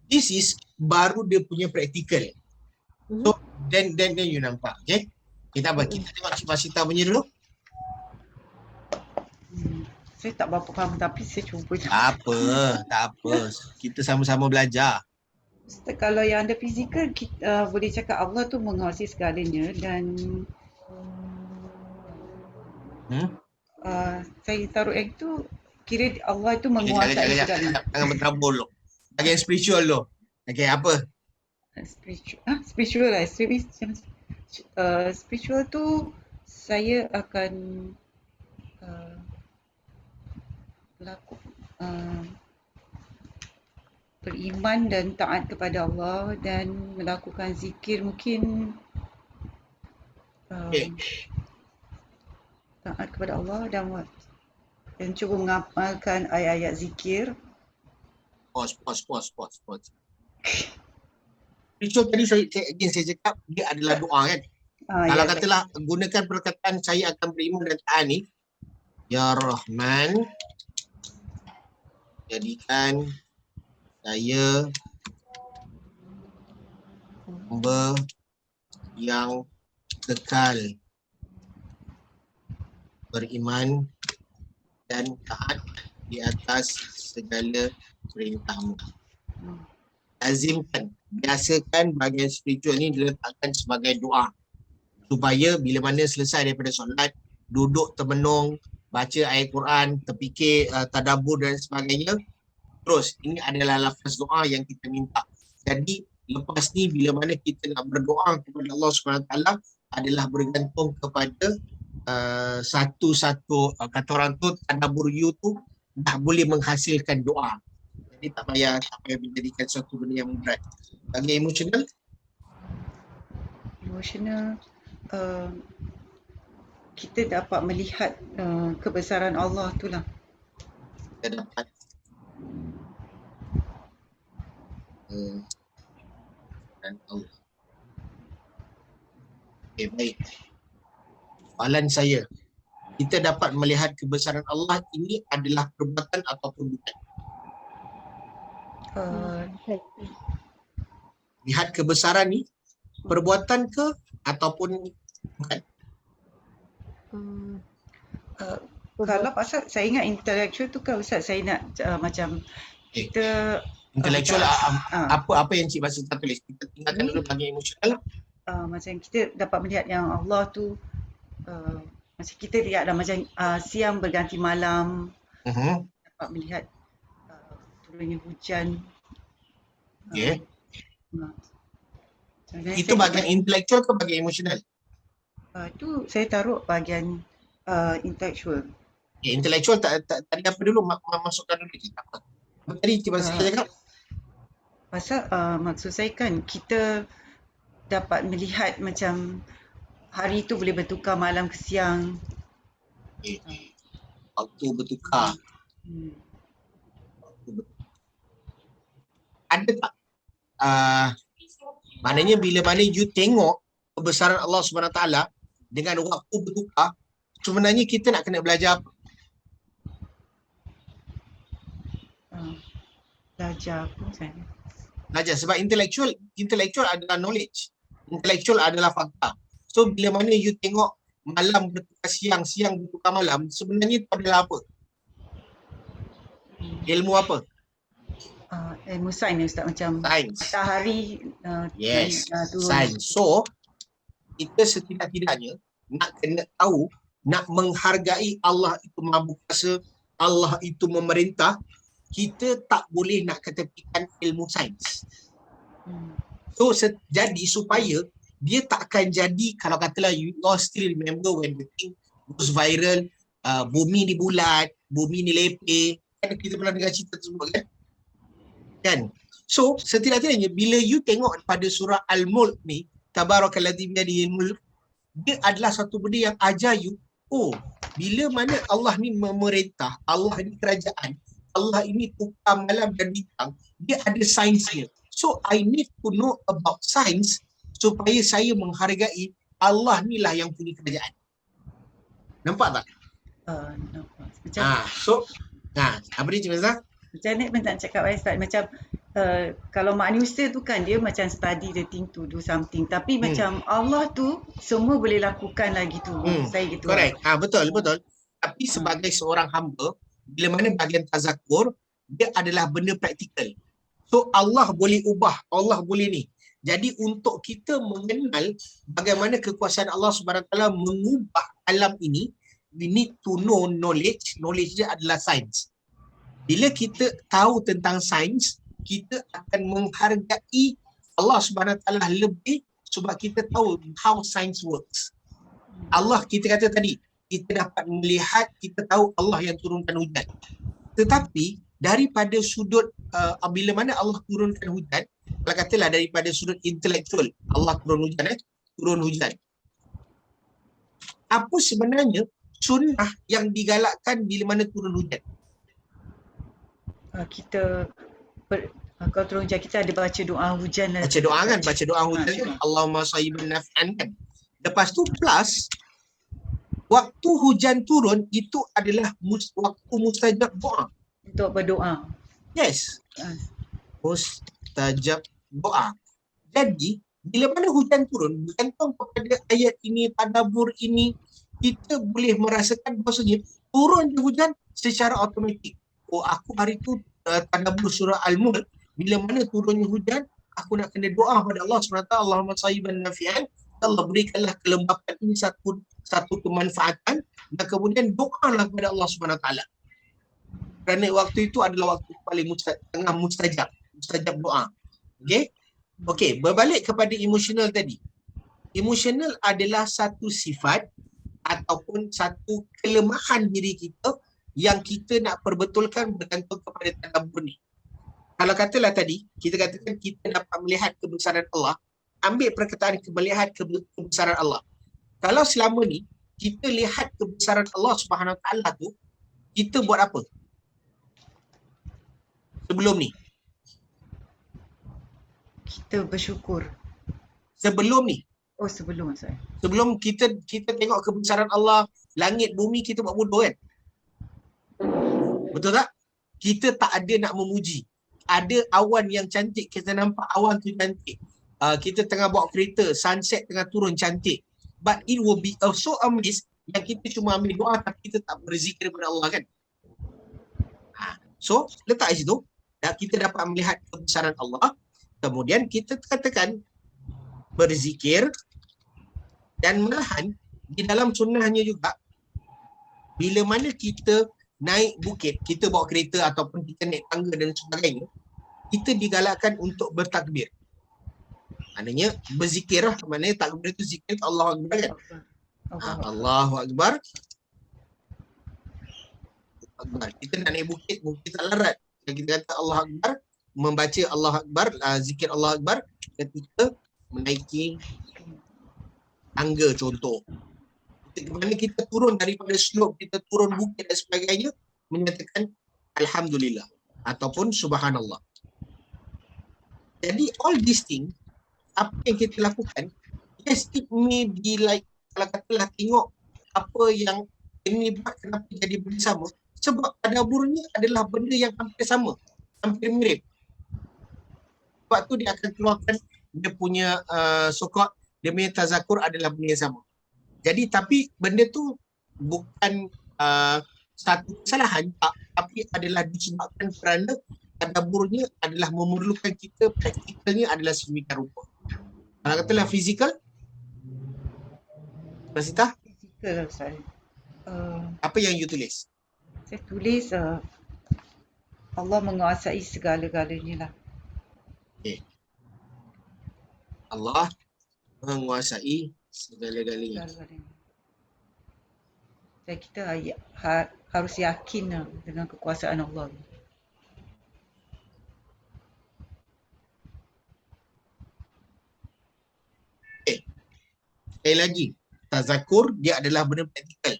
S2: this is baru dia punya praktikal. So then you nampak, okay? Kita tengok Cik Masita punya dulu.
S1: Saya tak berapa faham tapi saya cuba.
S2: Tak apa. Kita sama-sama belajar.
S1: Ustaz, kalau yang ada fizikal, kita boleh cakap Allah tu menguasai segalanya dan saya taruh yang tu kira Allah tu menguasai segalanya.
S2: Jangan bertabur dulu. Bagian spiritual dulu. Okay, apa?
S1: Spiritual lah. Spiritual tu saya akan beriman dan taat kepada Allah dan melakukan zikir mungkin taat kepada Allah dan cuba mengamalkan ayat-ayat zikir.
S2: Pause. Spiritual tadi saya cakap dia adalah doa kan. Kalau katalah gunakan perkataan saya akan beriman dan taat ni, Ya Rahman, jadikan saya hamba yang kekal beriman dan taat di atas segala perintahmu. Lazimkan biasakan bahagian spiritual ni diletakkan sebagai doa. Supaya bila mana selesai daripada solat, duduk termenung, baca ayat Quran, terfikir, tadabbur dan sebagainya. Terus, ini adalah lafaz doa yang kita minta. Jadi, lepas ni bila mana kita nak berdoa kepada Allah SWT adalah bergantung kepada satu-satu, kata orang tu, tadabbur you tu dah boleh menghasilkan doa. Jadi tak payah menjadikan satu benda yang berat. Bagi emosional,
S1: kita dapat melihat kebesaran Allah tu lah.
S2: kita dapat dan Allah. Okay, baik. Soalan saya, kita dapat melihat kebesaran Allah ini adalah perbuatan ataupun bukan? Lihat kebesaran ni perbuatan ke ataupun bukan?
S1: Kalau pasal saya ingat intellectual tu kan Ustaz, saya nak macam kita
S2: intellectual apa yang Cik Basir tak tulis, kita tinggalkan dulu bagi emosional lah.
S1: Macam kita dapat melihat yang Allah tu macam kita lihat lah macam siang berganti malam, dapat melihat turunnya hujan.
S2: Okay. Itu bahagian intellectual ke bahagian emosional?
S1: Tu saya taruh bahagian intellectual.
S2: Intellectual tadi apa dulu? Masukkan dulu je. Apa tadi Cik Basir cakap?
S1: Pasal maksud saya kan kita dapat melihat macam hari tu boleh bertukar malam ke siang.
S2: Waktu bertukar. Ada tak? Maknanya bila mana you tengok kebesaran Allah SWT dengan waktu bertukar, sebenarnya kita nak kena belajar apa?
S1: Belajar apa saya?
S2: Belajar sebab intellectual adalah knowledge. Intellectual adalah fakta. So bila mana you tengok malam bertukar siang, siang bertukar malam, sebenarnya itu adalah apa? Ilmu apa?
S1: Ilmu sains Ustaz, macam
S2: Sains.
S1: matahari
S2: Yes,
S1: turun.
S2: sains. So kita setidak-tidaknya nak kena tahu, nak menghargai Allah itu Maha Kuasa, Allah itu memerintah, kita tak boleh nak ketepikan ilmu sains. So jadi supaya dia tak akan jadi, kalau katalah you all still remember when the thing goes viral, bumi ni bulat, bumi ni lepeh, kan kita pernah dengar cerita tersebut kan? So setidak-tidaknya bila you tengok pada surah Al-Mulk ni, Tabarakalladzi biyadihil mulk, dia adalah satu benda yang ajar you, bila mana Allah ni memerintah, Allah ni kerajaan, Allah ini tukar malam dan bintang, dia ada sainsnya. So I need to know about science supaya saya menghargai Allah ni lah yang punya kerajaan. Nampak tak?
S1: Nampak. Macam
S2: apa dia Cik Mazhar?
S1: macam ni pun tak cakap Ustaz, macam kalau manusia tu kan dia macam study the thing to do something, tapi macam Allah tu semua boleh lakukan lah gitu. Saya gitu.
S2: Correct. Betul. Tapi sebagai seorang hamba, bila mana bahagian tazakur, dia adalah benda praktikal. So Allah boleh ubah, Allah boleh ni. Jadi untuk kita mengenal bagaimana kekuasaan Allah SWT mengubah alam ini, we need to know knowledge. Knowledge dia adalah sains. Bila kita tahu tentang sains, kita akan menghargai Allah SWT lebih sebab kita tahu how science works. Allah, kita kata tadi, kita dapat melihat, kita tahu Allah yang turunkan hujan. Tetapi daripada sudut bila mana Allah turunkan hujan, kalau katalah daripada sudut intelektual, Allah turun hujan. Apa sebenarnya sunnah yang digalakkan bila mana turun hujan?
S1: Kita kalau turun hujan kita ada baca doa hujan lah.
S2: Baca doa kan, baca doa hujan kan, Allahumma sayyiban nafi'an kan. Lepas tu plus waktu hujan turun itu adalah waktu mustajab doa.
S1: Untuk berdoa.
S2: Yes. Mustajab doa. Jadi bila mana hujan turun, bergantung kepada ayat ini, tadabbur ini, kita boleh merasakan bahawasanya turun je hujan secara automatik. Aku hari tu tadabbur surah Al-Mulk, bila mana turunnya hujan, aku nak kena doa pada Allah SWT, Allahumma sayyiban nafi'an, Allah berikanlah kelembapan ini satu kemanfaatan, dan kemudian doalah kepada Allah SWT. Kerana waktu itu adalah waktu paling tengah mustajab doa. Okey, berbalik kepada emosional tadi. Emosional adalah satu sifat ataupun satu kelemahan diri kita yang kita nak perbetulkan bergantung kepada tadabbur ni. Kalau katalah tadi, kita katakan kita dapat melihat kebesaran Allah, ambil perkataan melihat kebesaran Allah. Kalau selama ni kita lihat kebesaran Allah Subhanahu Wa Taala tu, kita buat apa? Sebelum ni.
S1: Kita bersyukur.
S2: Sebelum ni.
S1: Oh, sebelum saya.
S2: Sebelum kita tengok kebesaran Allah, langit bumi, kita buat bodoh kan? Betul tak? Kita tak ada nak memuji. Ada awan yang cantik, kita nampak awan tu cantik. Kita tengah bawa kereta, sunset tengah turun cantik. But it will be so amazed yang kita cuma ambil doa tapi kita tak berzikir kepada Allah kan? So, letak di situ. Kita dapat melihat kebesaran Allah. Kemudian kita katakan berzikir, dan malahan di dalam sunnahnya juga, bila mana kita naik bukit, kita bawa kereta ataupun kita naik tangga dan sebagainya, kita digalakkan untuk bertakbir. Maknanya berzikir lah. Maknanya takbir itu zikir Allahu Akbar kan? Allahu Akbar. Kita nak naik bukit, mungkin tak larat. Kita kata Allah Akbar, membaca Allah Akbar, zikir Allah Akbar ketika menaiki tangga contoh. Ketika kita turun daripada slope, kita turun bukit dan sebagainya, menyatakan Alhamdulillah ataupun Subhanallah. Jadi all these things, apa yang kita lakukan, yes, it may be like, kalau katalah tengok apa yang ini buat, kenapa jadi benda sama, sebab tadaburnya adalah benda yang hampir sama, hampir mirip. Sebab tu dia akan keluarkan dia punya dia punya tazakur adalah benda yang sama. Jadi tapi benda tu bukan satu kesalahan, tapi adalah disebabkan kerana tadaburnya adalah memerlukan kita, praktikalnya adalah sedemikian rupa. Kalau katalah fizikal, Masita?
S1: Fizikal saya.
S2: Apa yang you tulis?
S1: Saya tulis Allah menguasai segala-galanya lah.
S2: Okay. Allah menguasai segala-galanya.
S1: Jadi kita harus yakin lah dengan kekuasaan Allah.
S2: Okay. Sekali lagi, tazakur dia adalah benda praktikal.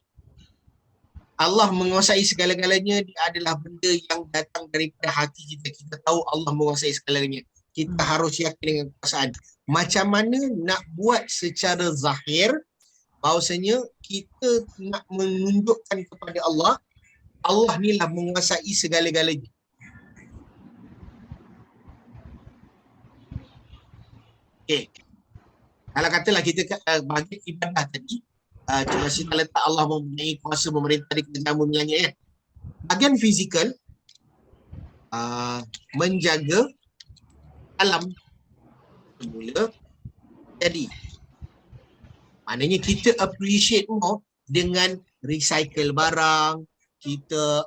S2: Allah menguasai segala-galanya, dia adalah benda yang datang daripada hati kita. Kita tahu Allah menguasai segala-galanya. Kita harus yakin dengan kekuasaan. Macam mana nak buat secara zahir, bahawasanya kita nak menunjukkan kepada Allah, Allah ni lah menguasai segala-galanya. Okay. Kalau katalah kita bagi ibadah tadi, cuma kita letak Allah mempunyai kuasa memerintah di kerajaan bumi langit kan. Bahagian fizikal, menjaga alam semula jadi. Maknanya kita appreciate more dengan recycle barang, kita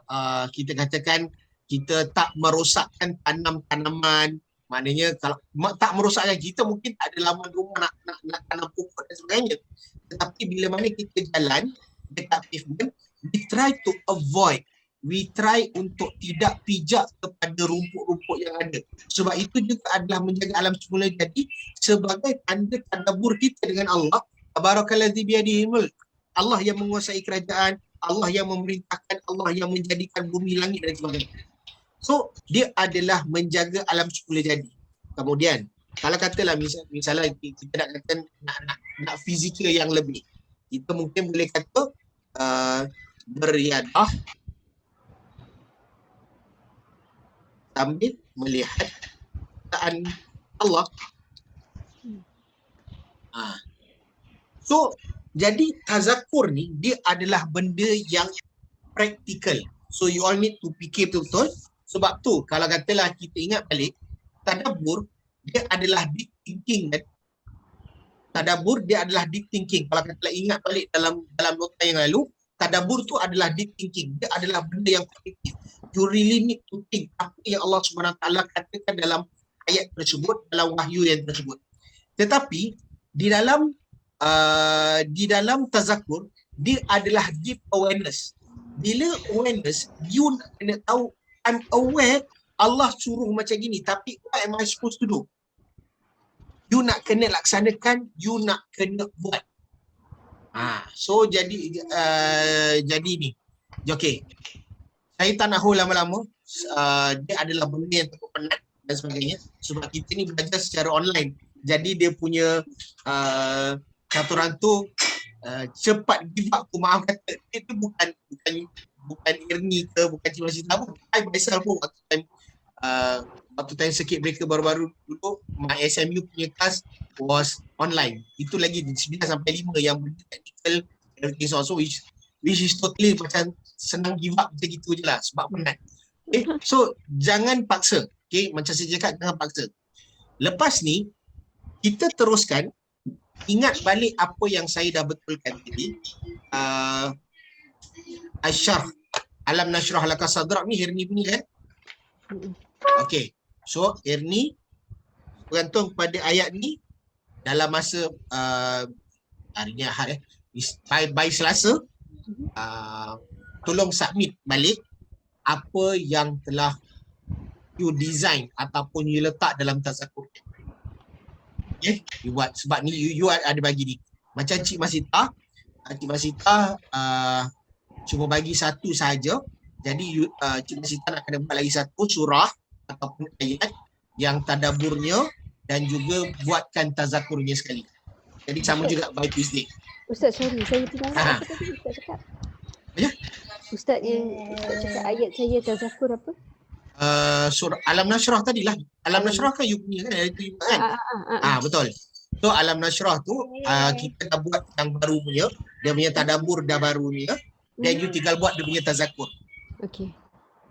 S2: katakan kita tak merosakkan tanam-tanaman. Maknanya kalau tak merosakkan, kita mungkin tak ada laman rumah nak tanam pokok dan sebagainya. Tetapi bila mana kita jalan dekat pavement, we try to avoid, we try untuk tidak pijak kepada rumput-rumput yang ada. Sebab itu juga adalah menjaga alam semula jadi sebagai tanda tadabbur kita dengan Allah. Tabarakalladzi biyadihil mulk. Allah yang menguasai kerajaan, Allah yang memerintahkan, Allah yang menjadikan bumi langit dan sebagainya. So dia adalah menjaga alam semula jadi. Kemudian kalau katalah misalnya kita nak kata nak fizikal yang lebih, kita mungkin boleh kata beriadah sambil melihat keadaan Allah. So jadi tazakur ni dia adalah benda yang praktikal. So you all need to fikir betul-betul. Sebab tu kalau katalah kita ingat balik, tadabbur dia adalah deep thinking kan. Tadabbur dia adalah deep thinking. Kalau kita ingat balik dalam nota yang lalu, tadabbur tu adalah deep thinking. Dia adalah benda yang kognitif. You really need to think apa yang Allah Subhanahu Wa Taala katakan dalam ayat tersebut, dalam wahyu yang tersebut. Tetapi di dalam tazakur dia adalah deep awareness. Bila awareness, you nak kena tahu, I'm aware Allah suruh macam gini, tapi what am I supposed to do? You nak kena laksanakan, you nak kena buat. So jadi ni. Okay. Saya tak nak hold lama-lama. Dia adalah benda yang cukup penat dan sebagainya. Sebab kita ni belajar secara online. Jadi dia punya peraturan tu cepat give up. Aku maaf kata, itu bukan Ernie ke, bukan Cik Masita pun. I myself pun waktu time circuit breaker baru-baru dulu, my SMU punya class was online. Itu lagi 9 sampai 5 yang benda technical, everything so which is totally macam senang give up macam gitu je lah sebab penat. Okay, so jangan paksa. Okay, macam saya cakap, jangan paksa. Lepas ni, kita teruskan, ingat balik apa yang saya dah betulkan tadi. Asyarh Alam Nashrah Laka Sadrak ni Ernie punya kan? Okay, so Ernie bergantung pada ayat ni dalam masa hari ni Ahad by Selasa, tolong submit balik apa yang telah you design ataupun you letak dalam tazakur. Okay, you buat sebab ni you ada bagi ni. Macam Cik Masita cuma bagi satu saja. Jadi Cik Masita nak kena buat lagi satu surah ataupun ayat yang tadabburnya dan juga buatkan tazakurnya sekali. Jadi sama juga by Tuesday.
S3: Ustaz, sorry, saya tinggal apa tadi Ustaz cakap?
S2: Ya?
S3: Ustaz cakap ayat saya tazakur apa?
S2: Surah Alam Nashrah tadilah. Alam Nashrah kan you punya kan? Itu kan? Betul. So Alam Nashrah tu kita dah buat yang baru punya, dia punya tadabbur dah baru punya, dan you tinggal buat dia punya tazakur.
S3: Okey.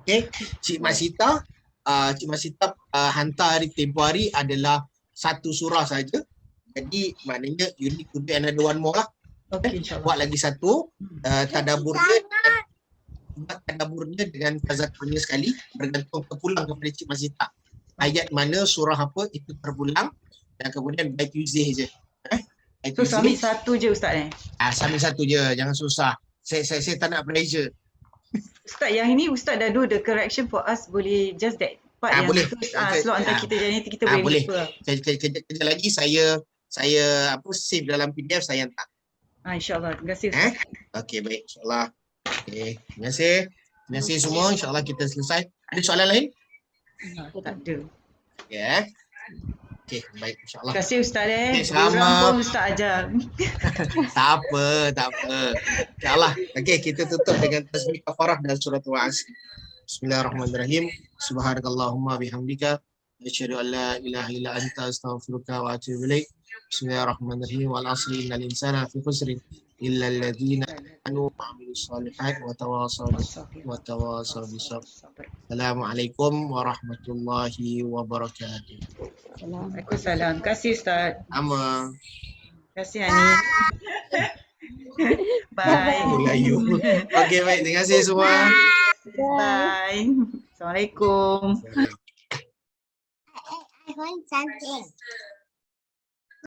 S2: Okay, Cik Masita hantar hari tempoh hari adalah satu surah saja. Jadi maknanya you need to do another one more lah.
S1: Okay, insyaAllah.
S2: Buat lagi satu tadaburnya dengan tazakurnya sekali, bergantung terpulang kepada Cik Masita. Ayat mana, surah apa, itu terpulang dan kemudian by Tuesday je.
S1: So submit satu je Ustaz
S2: Submit satu je, jangan susah. Saya tak nak pressure.
S1: Ustaz, yang ini Ustaz dah do the correction for us, boleh just that part yang
S2: boleh.
S1: slot antara kita jadi nanti kita boleh lupa.
S2: Kejap lagi saya save dalam PDF, saya hantar.
S1: InsyaAllah. Terima kasih Ustaz.
S2: Okey, baik, insyaAllah. Okey, terima kasih semua, insyaAllah kita selesai. Ada soalan lain?
S1: Tak ada.
S2: Ya. Okey, baik, insyaAllah.
S1: Terima kasih Ustaz
S2: Sama.
S1: Diorang pun Ustaz ajar.
S2: Tak apa. InsyaAllah. Okey, kita tutup dengan tasbih kafarah dan surah Al-Asr. Bismillahirrahmanirrahim. Subhanakallahumma bihamdika asyhadu an la ilaha illa anta astaghfiruka wa atubu ilaik. Bismillahirrahmanirrahim. Wal 'asri innal insana fi khusrin illa alladziina amanu wa 'amilus shalihaati wa tawasaw bis sabr. Assalamualaikum warahmatullahi wabarakatuh.
S1: Waalaikumsalam. Terima kasih Ustaz.
S2: Sama.
S1: Terima kasih Ani. Bye.
S2: Okey, baik. Terima kasih semua.
S1: Bye. Assalamualaikum.
S4: I want something.